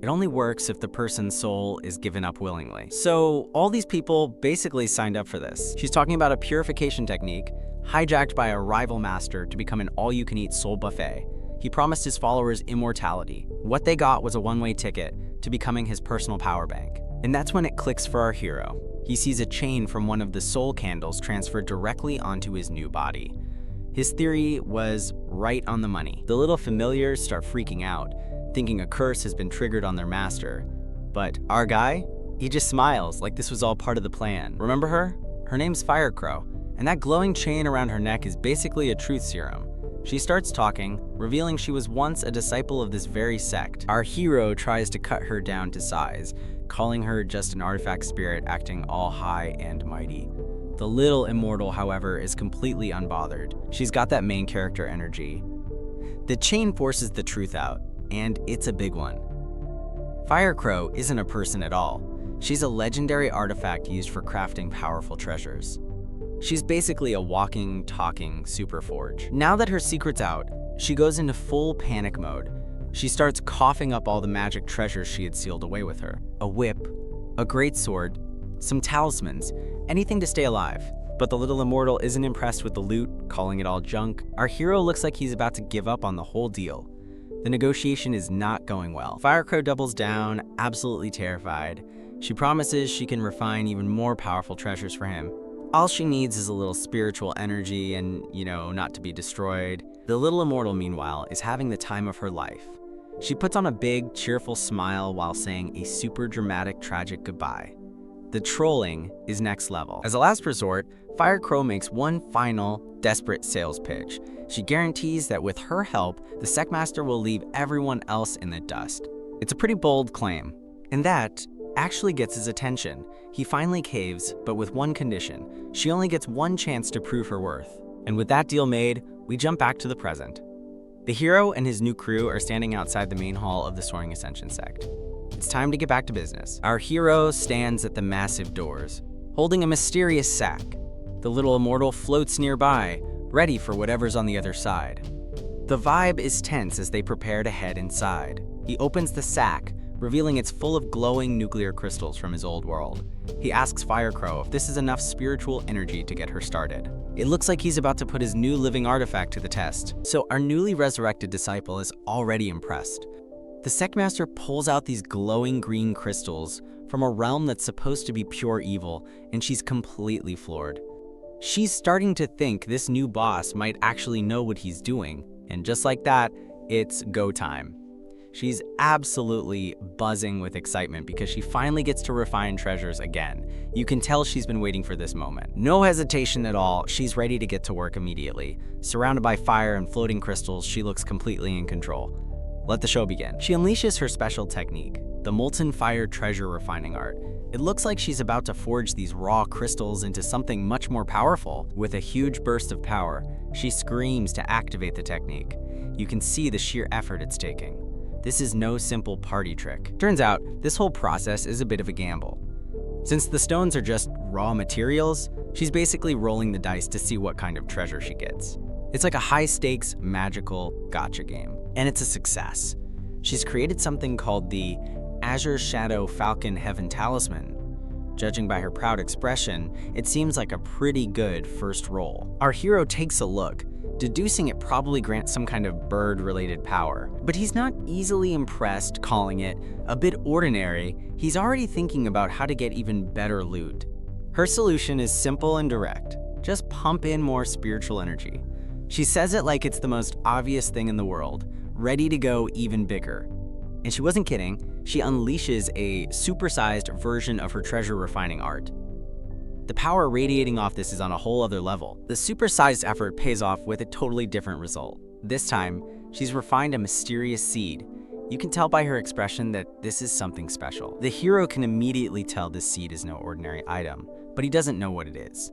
It only works if the person's soul is given up willingly. So all these people basically signed up for this. She's talking about a purification technique hijacked by a rival master to become an all-you-can-eat soul buffet. He promised his followers immortality. What they got was a one-way ticket to becoming his personal power bank. And that's when it clicks for our hero. He sees a chain from one of the soul candles transferred directly onto his new body. His theory was right on the money. The little familiars start freaking out, thinking a curse has been triggered on their master. But our guy, he just smiles like this was all part of the plan. Remember her? Her name's Firecrow, and that glowing chain around her neck is basically a truth serum. She starts talking, revealing she was once a disciple of this very sect. Our hero tries to cut her down to size, calling her just an artifact spirit acting all high and mighty. The little immortal, however, is completely unbothered. She's got that main character energy. The chain forces the truth out, and it's a big one. Firecrow isn't a person at all. She's a legendary artifact used for crafting powerful treasures. She's basically a walking, talking super forge. Now that her secret's out, she goes into full panic mode. She starts coughing up all the magic treasures she had sealed away with her. A whip, a great sword, some talismans, anything to stay alive. But the little immortal isn't impressed with the loot, calling it all junk. Our hero looks like he's about to give up on the whole deal. The negotiation is not going well. Firecrow doubles down, absolutely terrified. She promises she can refine even more powerful treasures for him. All she needs is a little spiritual energy and, not to be destroyed. The little immortal, meanwhile, is having the time of her life. She puts on a big, cheerful smile while saying a super dramatic, tragic goodbye. The trolling is next level. As a last resort, Firecrow makes one final, desperate sales pitch. She guarantees that with her help, the Sect Master will leave everyone else in the dust. It's a pretty bold claim, and that actually gets his attention. He finally caves, but with one condition. She only gets one chance to prove her worth. And with that deal made, we jump back to the present. The hero and his new crew are standing outside the main hall of the Soaring Ascension sect. It's time to get back to business. Our hero stands at the massive doors, holding a mysterious sack. The little immortal floats nearby, ready for whatever's on the other side. The vibe is tense as they prepare to head inside. He opens the sack, revealing it's full of glowing nuclear crystals from his old world. He asks Firecrow if this is enough spiritual energy to get her started. It looks like he's about to put his new living artifact to the test. So our newly resurrected disciple is already impressed. The Sect Master pulls out these glowing green crystals from a realm that's supposed to be pure evil, and she's completely floored. She's starting to think this new boss might actually know what he's doing, and just like that, it's go time. She's absolutely buzzing with excitement because she finally gets to refine treasures again. You can tell she's been waiting for this moment. No hesitation at all, she's ready to get to work immediately. Surrounded by fire and floating crystals, she looks completely in control. Let the show begin. She unleashes her special technique, the molten fire treasure refining art. It looks like she's about to forge these raw crystals into something much more powerful. With a huge burst of power, she screams to activate the technique. You can see the sheer effort it's taking. This is no simple party trick. Turns out, this whole process is a bit of a gamble. Since the stones are just raw materials, she's basically rolling the dice to see what kind of treasure she gets. It's like a high-stakes, magical gotcha game, and it's a success. She's created something called the Azure Shadow Falcon Heaven Talisman. Judging by her proud expression, it seems like a pretty good first roll. Our hero takes a look, deducing it probably grants some kind of bird-related power. But he's not easily impressed, calling it a bit ordinary. He's already thinking about how to get even better loot. Her solution is simple and direct. Just pump in more spiritual energy. She says it like it's the most obvious thing in the world, ready to go even bigger. And she wasn't kidding, she unleashes a supersized version of her treasure refining art. The power radiating off this is on a whole other level. The supersized effort pays off with a totally different result. This time, she's refined a mysterious seed. You can tell by her expression that this is something special. The hero can immediately tell this seed is no ordinary item, but he doesn't know what it is.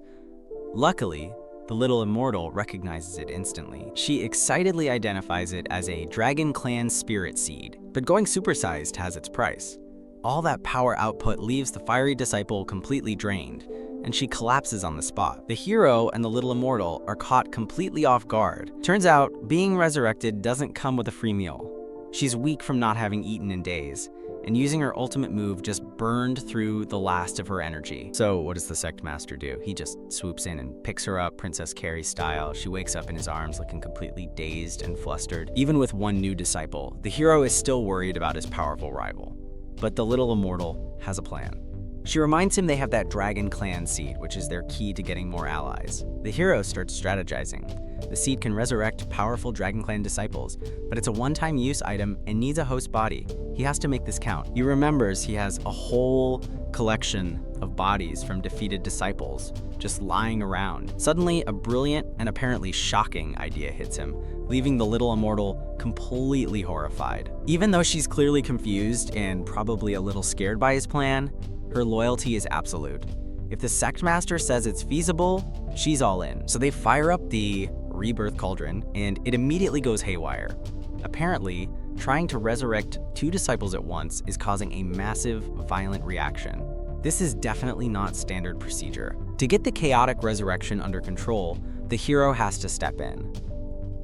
Luckily, the little immortal recognizes it instantly. She excitedly identifies it as a Dragon Clan spirit seed. But going supersized has its price. All that power output leaves the fiery disciple completely drained, and she collapses on the spot. The hero and the little immortal are caught completely off guard. Turns out, being resurrected doesn't come with a free meal. She's weak from not having eaten in days, and using her ultimate move just burned through the last of her energy. So what does the Sect Master do? He just swoops in and picks her up, Princess Carrie style. She wakes up in his arms looking completely dazed and flustered. Even with one new disciple, the hero is still worried about his powerful rival. but the little immortal has a plan. She reminds him they have that dragon clan seed, which is their key to getting more allies. The hero starts strategizing. The seed can resurrect powerful dragon clan disciples, but it's a one-time use item and needs a host body. He has to make this count. He remembers he has a whole collection of bodies from defeated disciples just lying around. Suddenly, a brilliant and apparently shocking idea hits him, leaving the little immortal completely horrified. Even though she's clearly confused and probably a little scared by his plan, her loyalty is absolute. If the Sect Master says it's feasible, she's all in. So they fire up the rebirth cauldron, and it immediately goes haywire. Apparently, trying to resurrect 2 disciples at once is causing a massive, violent reaction. This is definitely not standard procedure. To get the chaotic resurrection under control, the hero has to step in.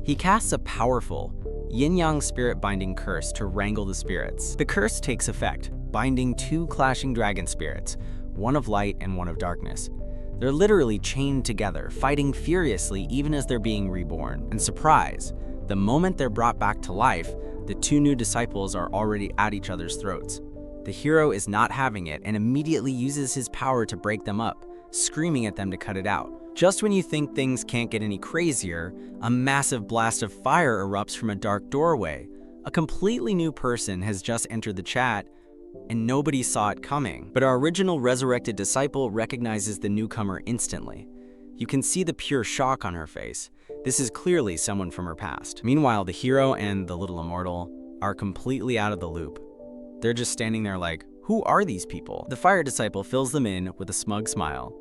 He casts a powerful yin-yang spirit binding curse to wrangle the spirits. The curse takes effect, binding 2 clashing dragon spirits, one of light and one of darkness. They're literally chained together, fighting furiously even as they're being reborn. And surprise, the moment they're brought back to life, the 2 new disciples are already at each other's throats. The hero is not having it and immediately uses his power to break them up, screaming at them to cut it out. Just when you think things can't get any crazier, a massive blast of fire erupts from a dark doorway. A completely new person has just entered the chat, and nobody saw it coming. But our original resurrected disciple recognizes the newcomer instantly. You can see the pure shock on her face. This is clearly someone from her past. Meanwhile, the hero and the little immortal are completely out of the loop. They're just standing there like, who are these people? The fire disciple fills them in with a smug smile.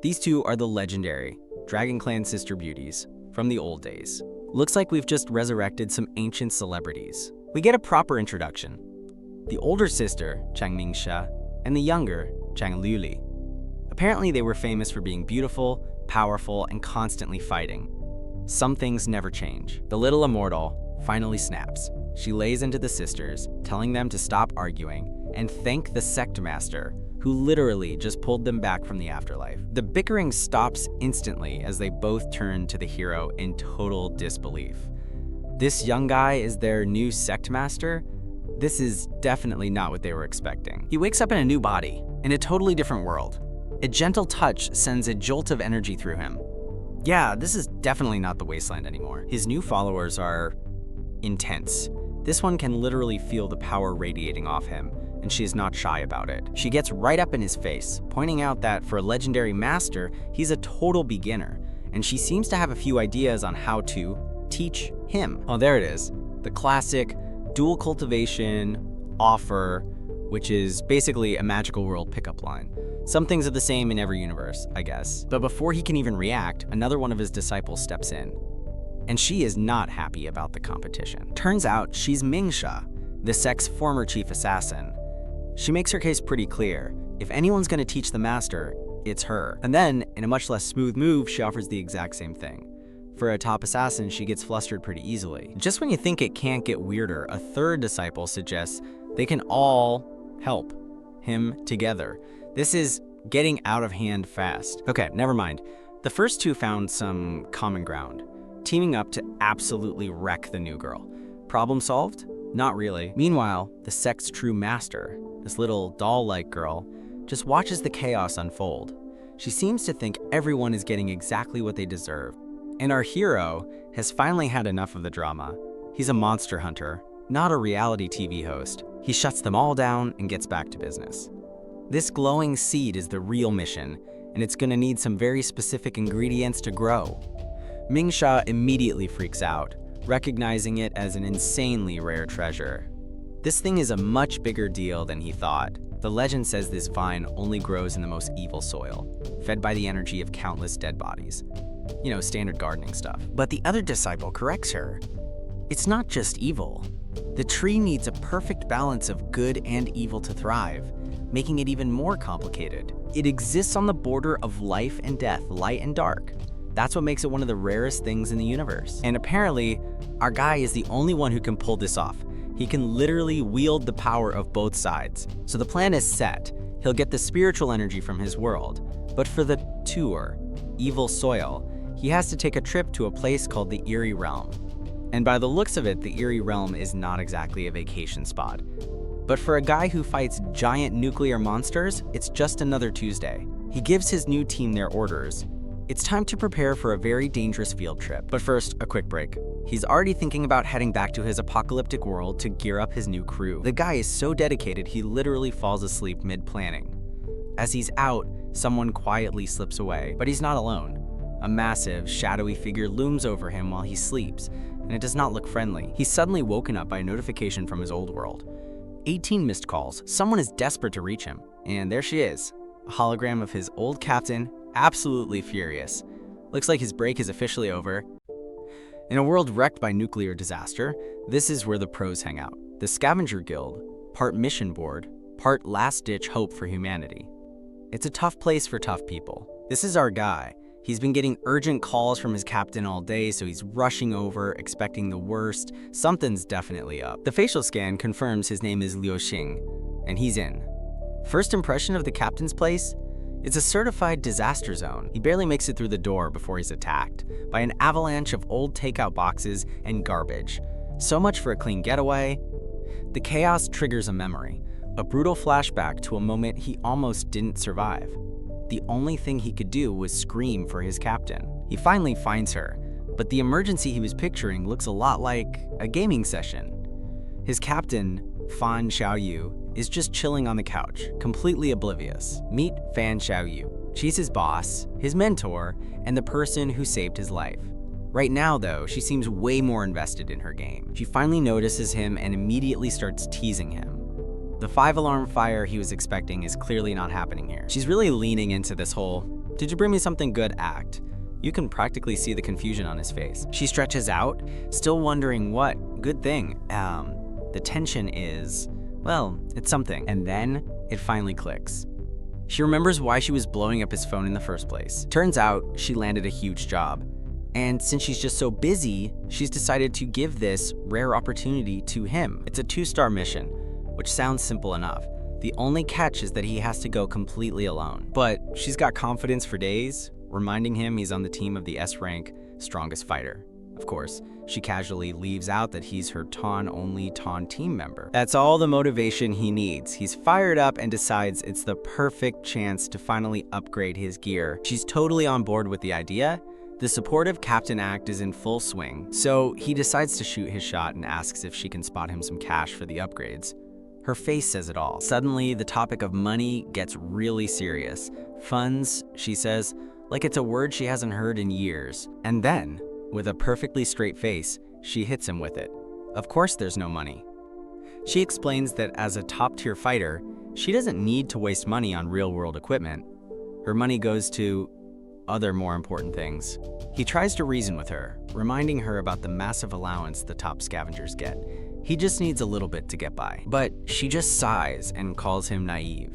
These 2 are the legendary Dragon Clan sister beauties from the old days. Looks like we've just resurrected some ancient celebrities. We get a proper introduction. The older sister, Chang Mingsha, and the younger, Chang Luli. Apparently they were famous for being beautiful, powerful, and constantly fighting. Some things never change. The little immortal finally snaps. She lays into the sisters, telling them to stop arguing and thank the Sect Master, who literally just pulled them back from the afterlife. The bickering stops instantly as they both turn to the hero in total disbelief. This young guy is their new Sect Master? This is definitely not what they were expecting. He wakes up in a new body, in a totally different world. A gentle touch sends a jolt of energy through him. Yeah, this is definitely not the wasteland anymore. His new followers are intense. This one can literally feel the power radiating off him, and she is not shy about it. She gets right up in his face, pointing out that for a legendary master, he's a total beginner, and she seems to have a few ideas on how to teach him. Oh, there it is. The classic dual cultivation offer, which is basically a magical world pickup line. Some things are the same in every universe, I guess. But before he can even react, another one of his disciples steps in. And she is not happy about the competition. Turns out she's Mingsha, the sect's former chief assassin. She makes her case pretty clear. If anyone's gonna teach the master, it's her. And then, in a much less smooth move, she offers the exact same thing. For a top assassin, she gets flustered pretty easily. Just when you think it can't get weirder, a third disciple suggests they can all help him together. This is getting out of hand fast. Okay, never mind. The first 2 found some common ground, teaming up to absolutely wreck the new girl. Problem solved? Not really. Meanwhile, the sect's true master, this little doll-like girl, just watches the chaos unfold. She seems to think everyone is getting exactly what they deserve. And our hero has finally had enough of the drama. He's a monster hunter, not a reality TV host. He shuts them all down and gets back to business. This glowing seed is the real mission, and it's gonna need some very specific ingredients to grow. Mingsha immediately freaks out, recognizing it as an insanely rare treasure. This thing is a much bigger deal than he thought. The legend says this vine only grows in the most evil soil, fed by the energy of countless dead bodies. You know, standard gardening stuff. But the other disciple corrects her. It's not just evil. The tree needs a perfect balance of good and evil to thrive, making it even more complicated. It exists on the border of life and death, light and dark. That's what makes it one of the rarest things in the universe. And apparently, our guy is the only one who can pull this off. He can literally wield the power of both sides. So the plan is set. He'll get the spiritual energy from his world. But for the tour, evil soil, he has to take a trip to a place called the Eerie Realm. And by the looks of it, the Eerie Realm is not exactly a vacation spot. But for a guy who fights giant nuclear monsters, it's just another Tuesday. He gives his new team their orders. It's time to prepare for a very dangerous field trip. But first, a quick break. He's already thinking about heading back to his apocalyptic world to gear up his new crew. The guy is so dedicated he literally falls asleep mid-planning. As he's out, someone quietly slips away, but he's not alone. A massive, shadowy figure looms over him while he sleeps, and it does not look friendly. He's suddenly woken up by a notification from his old world. 18 missed calls. Someone is desperate to reach him. And there she is, a hologram of his old captain, absolutely furious. Looks like his break is officially over. In a world wrecked by nuclear disaster, this is where the pros hang out. The Scavenger Guild, part mission board, part last-ditch hope for humanity. It's a tough place for tough people. This is our guy. He's been getting urgent calls from his captain all day, so he's rushing over, expecting the worst. Something's definitely up. The facial scan confirms his name is Liu Xing, and he's in. First impression of the captain's place? It's a certified disaster zone. He barely makes it through the door before he's attacked by an avalanche of old takeout boxes and garbage. So much for a clean getaway. The chaos triggers a memory, a brutal flashback to a moment he almost didn't survive. The only thing he could do was scream for his captain. He finally finds her, but the emergency he was picturing looks a lot like a gaming session. His captain, Fan Xiaoyu, is just chilling on the couch, completely oblivious. Meet Fan Xiaoyu. She's his boss, his mentor, and the person who saved his life. Right now, though, she seems way more invested in her game. She finally notices him and immediately starts teasing him. The 5-alarm fire he was expecting is clearly not happening here. She's really leaning into this whole, "Did you bring me something good?" act. You can practically see the confusion on his face. She stretches out, still wondering what good thing. The tension is, well, it's something. And then it finally clicks. She remembers why she was blowing up his phone in the first place. Turns out she landed a huge job. And since she's just so busy, she's decided to give this rare opportunity to him. It's a 2-star mission, which sounds simple enough. The only catch is that he has to go completely alone. But she's got confidence for days, reminding him he's on the team of the S-rank strongest fighter. Of course, she casually leaves out that he's her only team member. That's all the motivation he needs. He's fired up and decides it's the perfect chance to finally upgrade his gear. She's totally on board with the idea. The supportive captain act is in full swing, so he decides to shoot his shot and asks if she can spot him some cash for the upgrades. Her face says it all. Suddenly, the topic of money gets really serious. Funds, she says, like it's a word she hasn't heard in years. And then, with a perfectly straight face, she hits him with it. Of course there's no money. She explains that as a top-tier fighter, she doesn't need to waste money on real-world equipment. Her money goes to other more important things. He tries to reason with her, reminding her about the massive allowance the top scavengers get. He just needs a little bit to get by. But she just sighs and calls him naive.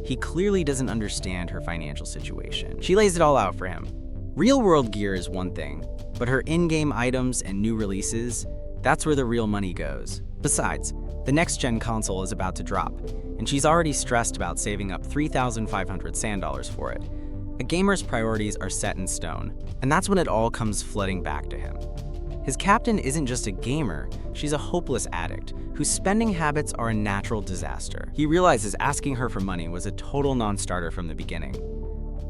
He clearly doesn't understand her financial situation. She lays it all out for him. Real-world gear is one thing, but her in-game items and new releases, that's where the real money goes. Besides, the next-gen console is about to drop, and she's already stressed about saving up 3,500 sand dollars for it. A gamer's priorities are set in stone, and that's when it all comes flooding back to him. His captain isn't just a gamer, she's a hopeless addict, whose spending habits are a natural disaster. He realizes asking her for money was a total non-starter from the beginning.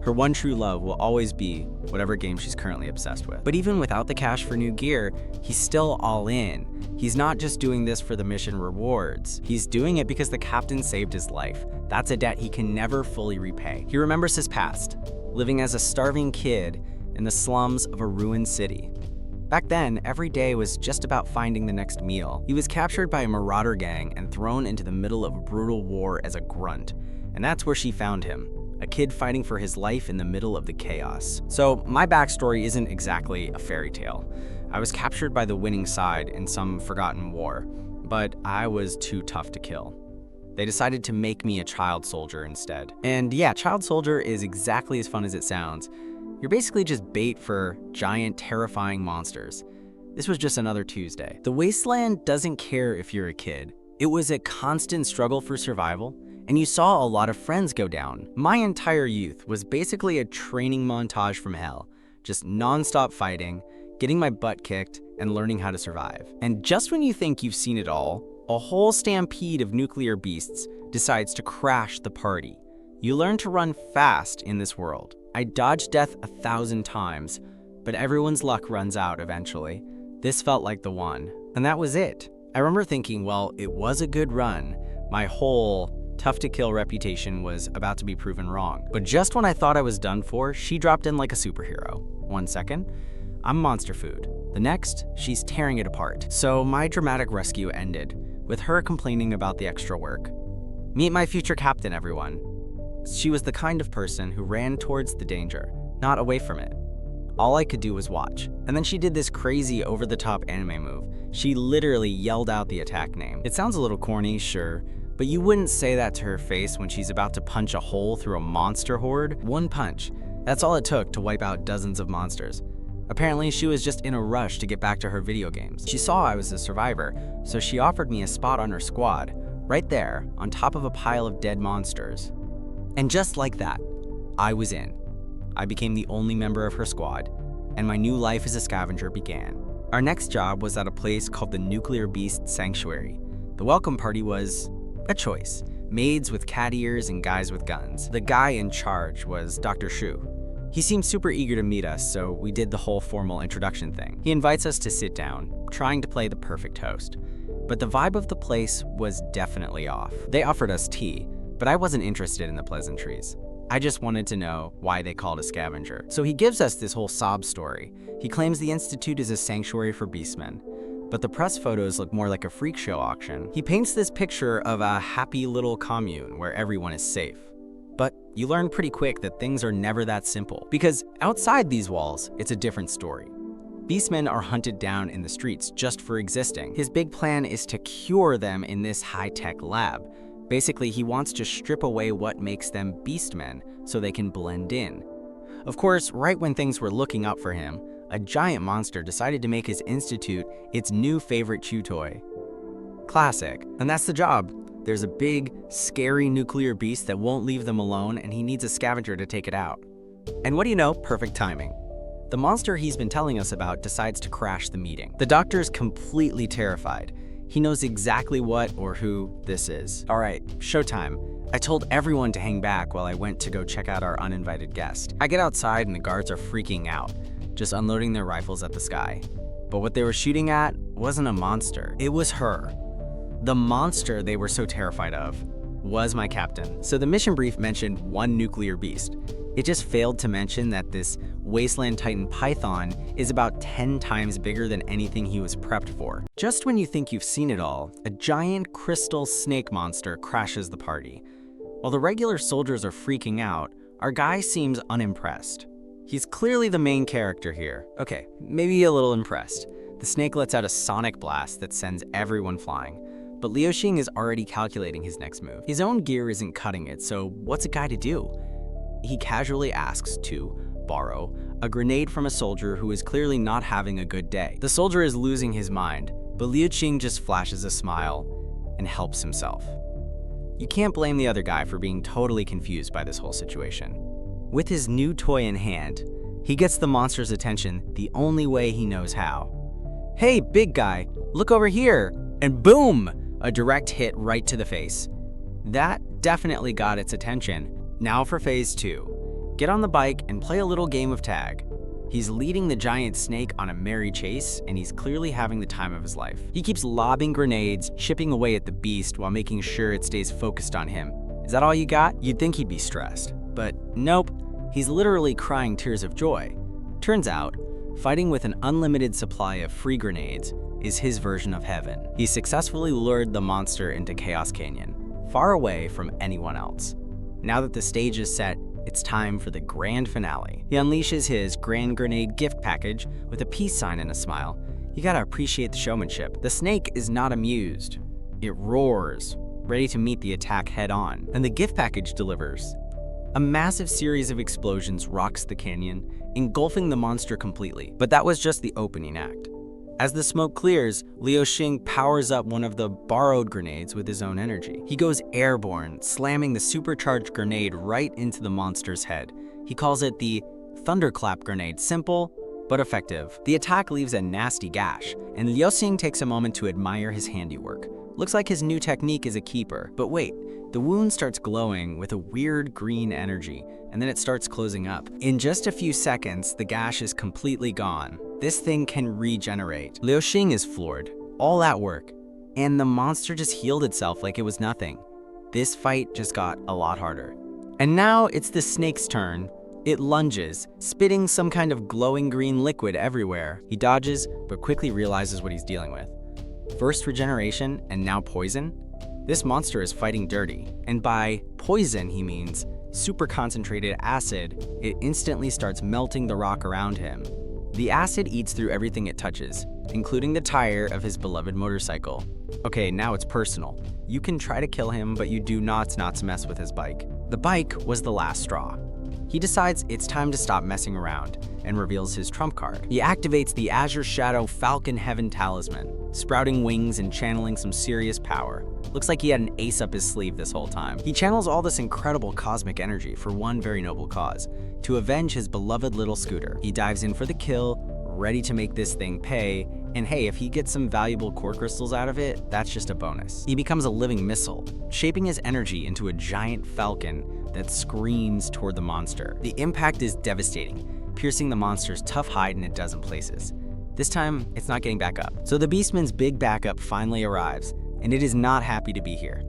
Her one true love will always be whatever game she's currently obsessed with. But even without the cash for new gear, he's still all in. He's not just doing this for the mission rewards. He's doing it because the captain saved his life. That's a debt he can never fully repay. He remembers his past, living as a starving kid in the slums of a ruined city. Back then, every day was just about finding the next meal. He was captured by a marauder gang and thrown into the middle of a brutal war as a grunt. And that's where she found him. A kid fighting for his life in the middle of the chaos. So my backstory isn't exactly a fairy tale. I was captured by the winning side in some forgotten war, but I was too tough to kill. They decided to make me a child soldier instead. And yeah, child soldier is exactly as fun as it sounds. You're basically just bait for giant, terrifying monsters. This was just another Tuesday. The wasteland doesn't care if you're a kid. It was a constant struggle for survival, and you saw a lot of friends go down. My entire youth was basically a training montage from hell, just non-stop fighting, getting my butt kicked, and learning how to survive. And just when you think you've seen it all, A whole stampede of nuclear beasts decides to crash the party. You learn to run fast in this world. I dodged death 1,000 times, but everyone's luck runs out eventually. This felt like the one, and that was it. I remember thinking, well, it was a good run. My whole tough-to-kill reputation was about to be proven wrong. But just when I thought I was done for, she dropped in like a superhero. 1 second, I'm monster food. The next, she's tearing it apart. So my dramatic rescue ended, with her complaining about the extra work. Meet my future captain, everyone. She was the kind of person who ran towards the danger, not away from it. All I could do was watch. And then she did this crazy over-the-top anime move. She literally yelled out the attack name. It sounds a little corny, sure, but you wouldn't say that to her face when she's about to punch a hole through a monster horde. 1 punch. That's all it took to wipe out dozens of monsters. Apparently, she was just in a rush to get back to her video games. She saw I was a survivor, so she offered me a spot on her squad, right there, on top of a pile of dead monsters. And just like that, I was in. I became the only member of her squad, and my new life as a scavenger began. Our next job was at a place called the Nuclear Beast Sanctuary. The welcome party was a choice. Maids with cat ears and guys with guns. The guy in charge was Dr. Shu. He seemed super eager to meet us, so we did the whole formal introduction thing. He invites us to sit down, trying to play the perfect host. But the vibe of the place was definitely off. They offered us tea, but I wasn't interested in the pleasantries. I just wanted to know why they called a scavenger. So he gives us this whole sob story. He claims the Institute is a sanctuary for beastmen, but the press photos look more like a freak show auction. He paints this picture of a happy little commune where everyone is safe. But you learn pretty quick that things are never that simple, because outside these walls, it's a different story. Beastmen are hunted down in the streets just for existing. His big plan is to cure them in this high-tech lab. Basically, he wants to strip away what makes them beastmen so they can blend in. Of course, right when things were looking up for him, a giant monster decided to make his institute its new favorite chew toy. Classic. And that's the job. There's a big, scary nuclear beast that won't leave them alone, and he needs a scavenger to take it out. And what do you know? Perfect timing. The monster he's been telling us about decides to crash the meeting. The doctor's completely terrified. He knows exactly what or who this is. All right, showtime. I told everyone to hang back while I went to go check out our uninvited guest. I get outside and the guards are freaking out, just unloading their rifles at the sky. But what they were shooting at wasn't a monster. It was her. The monster they were so terrified of was my captain. So the mission brief mentioned one nuclear beast. It just failed to mention that this wasteland titan python is about 10 times bigger than anything he was prepped for. Just when you think you've seen it all, a giant crystal snake monster crashes the party. While the regular soldiers are freaking out, our guy seems unimpressed. He's clearly the main character here. Okay, maybe a little impressed. The snake lets out a sonic blast that sends everyone flying. But Liu Xing is already calculating his next move. His own gear isn't cutting it, so what's a guy to do? He casually asks to borrow a grenade from a soldier who is clearly not having a good day. The soldier is losing his mind, but Liu Xing just flashes a smile and helps himself. You can't blame the other guy for being totally confused by this whole situation. With his new toy in hand, he gets the monster's attention the only way he knows how. Hey, big guy, look over here! And boom! A direct hit right to the face. That definitely got its attention. Now for phase 2. Get on the bike and play a little game of tag. He's leading the giant snake on a merry chase, and he's clearly having the time of his life. He keeps lobbing grenades, chipping away at the beast while making sure it stays focused on him. Is that all you got? You'd think he'd be stressed. But nope, he's literally crying tears of joy. Turns out, fighting with an unlimited supply of free grenades is his version of heaven. He successfully lured the monster into Chaos Canyon, far away from anyone else. Now that the stage is set, it's time for the grand finale. He unleashes his Grand Grenade gift package with a peace sign and a smile. You gotta appreciate the showmanship. The snake is not amused. It roars, ready to meet the attack head on. And the gift package delivers. A massive series of explosions rocks the canyon, engulfing the monster completely. But that was just the opening act. As the smoke clears, Liu Xing powers up one of the borrowed grenades with his own energy. He goes airborne, slamming the supercharged grenade right into the monster's head. He calls it the Thunderclap grenade, simple but effective. The attack leaves a nasty gash, and Liu Xing takes a moment to admire his handiwork. Looks like his new technique is a keeper. But wait, the wound starts glowing with a weird green energy, and then it starts closing up. In just a few seconds, the gash is completely gone. This thing can regenerate. Liu Xing is floored. All that work, and the monster just healed itself like it was nothing. This fight just got a lot harder. And now it's the snake's turn. It lunges, spitting some kind of glowing green liquid everywhere. He dodges, but quickly realizes what he's dealing with. First regeneration, and now poison? This monster is fighting dirty, and by poison he means super concentrated acid. It instantly starts melting the rock around him. The acid eats through everything it touches, including the tire of his beloved motorcycle. Okay, now it's personal. You can try to kill him, but you do not mess with his bike. The bike was the last straw. He decides it's time to stop messing around and reveals his trump card. He activates the Azure Shadow Falcon Heaven Talisman, sprouting wings and channeling some serious power. Looks like he had an ace up his sleeve this whole time. He channels all this incredible cosmic energy for one very noble cause, to avenge his beloved little scooter. He dives in for the kill, ready to make this thing pay, and hey, if he gets some valuable core crystals out of it, that's just a bonus. He becomes a living missile, shaping his energy into a giant falcon that screams toward the monster. The impact is devastating, piercing the monster's tough hide in a dozen places. This time, it's not getting back up. So the beastman's big backup finally arrives, and it is not happy to be here.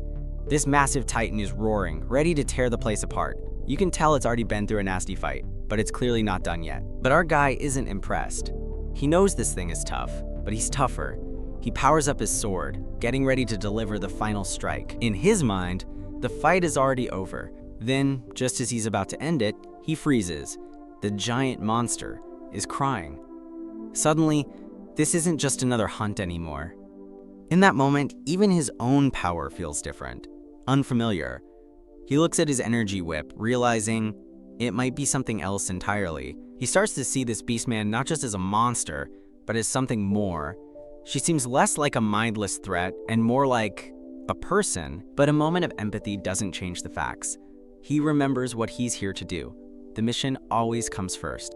This massive titan is roaring, ready to tear the place apart. You can tell it's already been through a nasty fight, but it's clearly not done yet. But our guy isn't impressed. He knows this thing is tough, but he's tougher. He powers up his sword, getting ready to deliver the final strike. In his mind, the fight is already over. Then, just as he's about to end it, he freezes. The giant monster is crying. Suddenly, this isn't just another hunt anymore. In that moment, even his own power feels different, unfamiliar. He looks at his energy whip, realizing it might be something else entirely. He starts to see this beastman not just as a monster, but as something more. She seems less like a mindless threat and more like a person, but a moment of empathy doesn't change the facts. He remembers what he's here to do. The mission always comes first.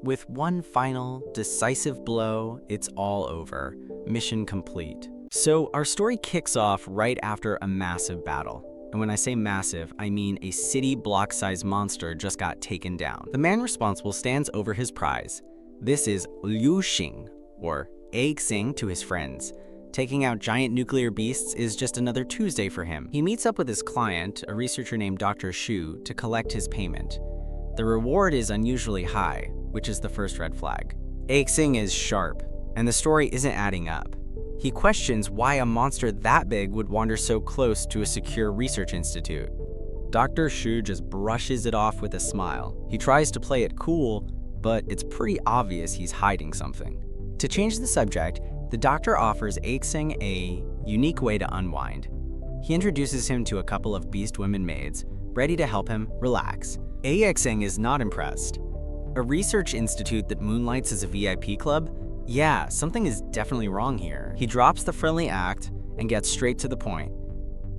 With one final, decisive blow, it's all over. Mission complete. So our story kicks off right after a massive battle. And when I say massive, I mean a city block-sized monster just got taken down. The man responsible stands over his prize. This is Liu Xing, or Liu Xing to his friends. Taking out giant nuclear beasts is just another Tuesday for him. He meets up with his client, a researcher named Dr. Shu, to collect his payment. The reward is unusually high, which is the first red flag. Liu Xing is sharp, and the story isn't adding up. He questions why a monster that big would wander so close to a secure research institute. Dr. Shu just brushes it off with a smile. He tries to play it cool, but it's pretty obvious he's hiding something. To change the subject, the doctor offers Liu Xing a unique way to unwind. He introduces him to a couple of beast women maids, ready to help him relax. Liu Xing is not impressed. A research institute that moonlights as a VIP club? Yeah, something is definitely wrong here. He drops the friendly act and gets straight to the point.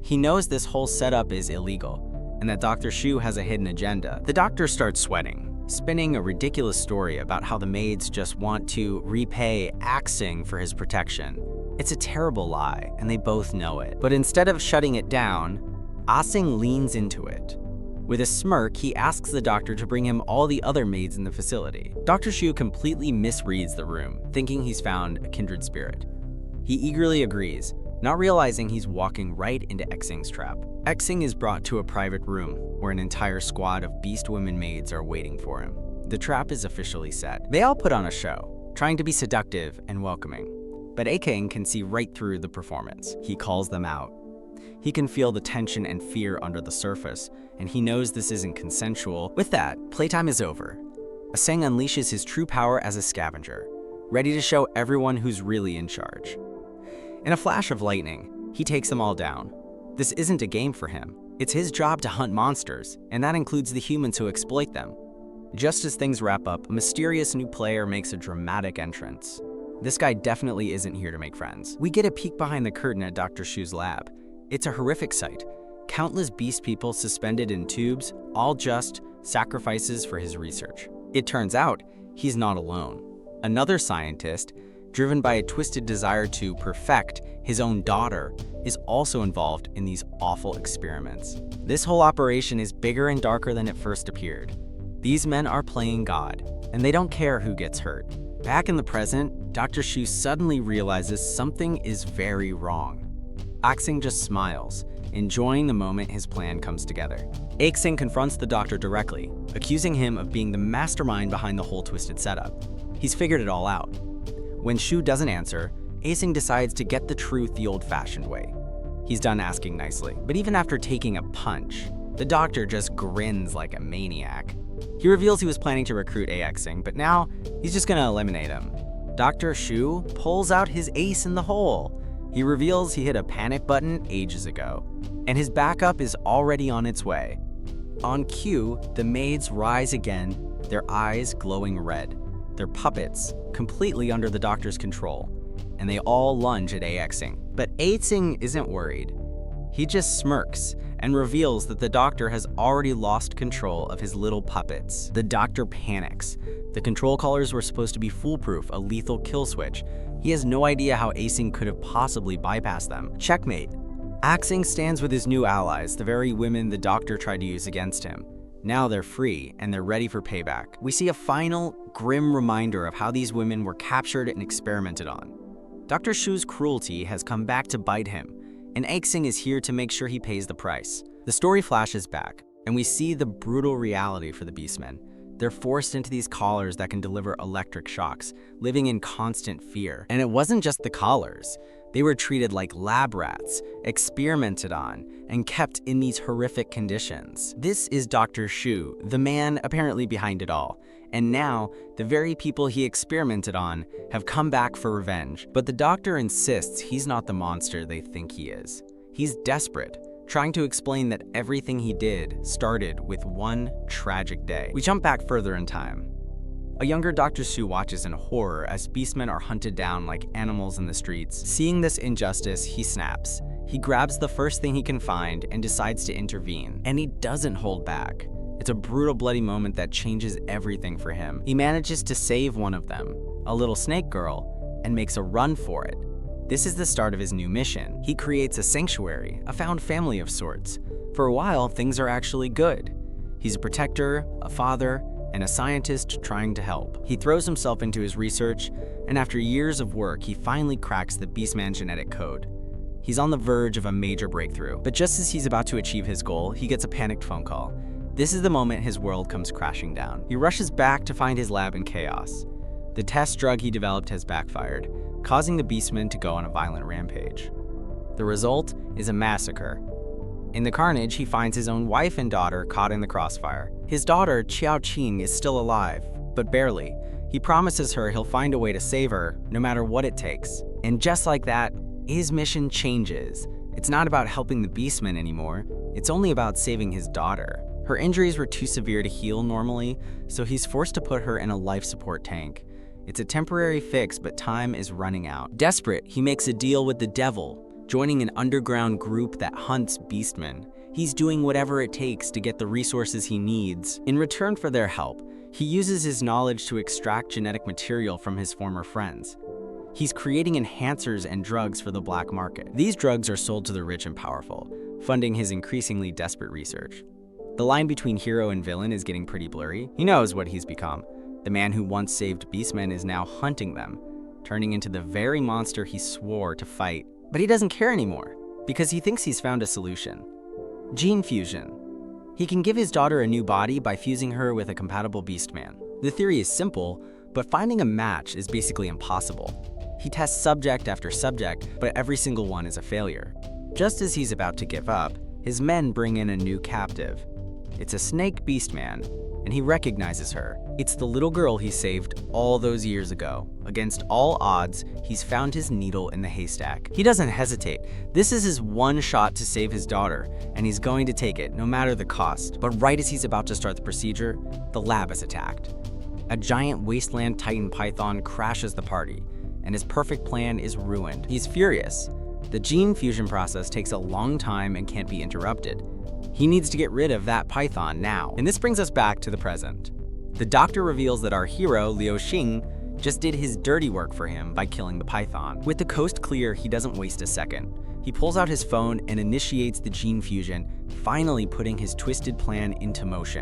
He knows this whole setup is illegal, and that Dr. Shu has a hidden agenda. The doctor starts sweating, spinning a ridiculous story about how the maids just want to repay Liu Xing for his protection. It's a terrible lie, and they both know it. But instead of shutting it down, Liu Xing leans into it. With a smirk, he asks the doctor to bring him all the other maids in the facility. Dr. Shu completely misreads the room, thinking he's found a kindred spirit. He eagerly agrees, not realizing he's walking right into Liu Xing's trap. Liu Xing is brought to a private room, where an entire squad of beast women maids are waiting for him. The trap is officially set. They all put on a show, trying to be seductive and welcoming. But Liu Xing can see right through the performance. He calls them out. He can feel the tension and fear under the surface, and he knows this isn't consensual. With that, playtime is over. Liu Xing unleashes his true power as a scavenger, ready to show everyone who's really in charge. In a flash of lightning, he takes them all down. This isn't a game for him. It's his job to hunt monsters, and that includes the humans who exploit them. Just as things wrap up, a mysterious new player makes a dramatic entrance. This guy definitely isn't here to make friends. We get a peek behind the curtain at Dr. Shu's lab. It's a horrific sight. Countless beast people suspended in tubes, all just sacrifices for his research. It turns out, he's not alone. Another scientist, driven by a twisted desire to perfect his own daughter, is also involved in these awful experiments. This whole operation is bigger and darker than it first appeared. These men are playing God, and they don't care who gets hurt. Back in the present, Dr. Shu suddenly realizes something is very wrong. Xing just smiles, enjoying the moment his plan comes together. Xing confronts the doctor directly, accusing him of being the mastermind behind the whole twisted setup. He's figured it all out. When Shu doesn't answer, Xing decides to get the truth the old-fashioned way. He's done asking nicely, but even after taking a punch, the doctor just grins like a maniac. He reveals he was planning to recruit Xing, but now he's just gonna eliminate him. Dr. Shu pulls out his ace in the hole. He reveals he hit a panic button ages ago, and his backup is already on its way. On cue, the maids rise again, their eyes glowing red, their puppets completely under the doctor's control, and they all lunge at Xing. But Xing isn't worried. He just smirks and reveals that the doctor has already lost control of his little puppets. The doctor panics. The control collars were supposed to be foolproof, a lethal kill switch. He has no idea how Xing could have possibly bypassed them. Checkmate. Xing stands with his new allies, the very women the doctor tried to use against him. Now they're free, and they're ready for payback. We see a final, grim reminder of how these women were captured and experimented on. Dr. Shu's cruelty has come back to bite him, and Xing is here to make sure he pays the price. The story flashes back, and we see the brutal reality for the beastmen. They're forced into these collars that can deliver electric shocks, living in constant fear. And it wasn't just the collars. They were treated like lab rats, experimented on, and kept in these horrific conditions. This is Dr. Shu, the man apparently behind it all. And now, the very people he experimented on have come back for revenge. But the doctor insists he's not the monster they think he is. He's desperate, trying to explain that everything he did started with one tragic day. We jump back further in time. A younger Dr. Shu watches in horror as beastmen are hunted down like animals in the streets. Seeing this injustice, he snaps. He grabs the first thing he can find and decides to intervene. And he doesn't hold back. It's a brutal, bloody moment that changes everything for him. He manages to save one of them, a little snake girl, and makes a run for it. This is the start of his new mission. He creates a sanctuary, a found family of sorts. For a while, things are actually good. He's a protector, a father, and a scientist trying to help. He throws himself into his research, and after years of work, he finally cracks the Beastman genetic code. He's on the verge of a major breakthrough, but just as he's about to achieve his goal, he gets a panicked phone call. This is the moment his world comes crashing down. He rushes back to find his lab in chaos. The test drug he developed has backfired, causing the Beastmen to go on a violent rampage. The result is a massacre. In the carnage, he finds his own wife and daughter caught in the crossfire. His daughter, Qiao Qing, is still alive, but barely. He promises her he'll find a way to save her, no matter what it takes. And just like that, his mission changes. It's not about helping the Beastmen anymore, it's only about saving his daughter. Her injuries were too severe to heal normally, so he's forced to put her in a life support tank. It's a temporary fix, but time is running out. Desperate, he makes a deal with the devil, joining an underground group that hunts beastmen. He's doing whatever it takes to get the resources he needs. In return for their help, he uses his knowledge to extract genetic material from his former friends. He's creating enhancers and drugs for the black market. These drugs are sold to the rich and powerful, funding his increasingly desperate research. The line between hero and villain is getting pretty blurry. He knows what he's become. The man who once saved beastmen is now hunting them, turning into the very monster he swore to fight. But he doesn't care anymore, because he thinks he's found a solution. Gene fusion. He can give his daughter a new body by fusing her with a compatible beastman. The theory is simple, but finding a match is basically impossible. He tests subject after subject, but every single one is a failure. Just as he's about to give up, his men bring in a new captive. It's a snake beastman, and he recognizes her. It's the little girl he saved all those years ago. Against all odds, he's found his needle in the haystack. He doesn't hesitate. This is his one shot to save his daughter, and he's going to take it, no matter the cost. But right as he's about to start the procedure, the lab is attacked. A giant wasteland titan python crashes the party, and his perfect plan is ruined. He's furious. The gene fusion process takes a long time and can't be interrupted. He needs to get rid of that python now. And this brings us back to the present. The doctor reveals that our hero, Liu Xing, just did his dirty work for him by killing the python. With the coast clear, he doesn't waste a second. He pulls out his phone and initiates the gene fusion, finally putting his twisted plan into motion.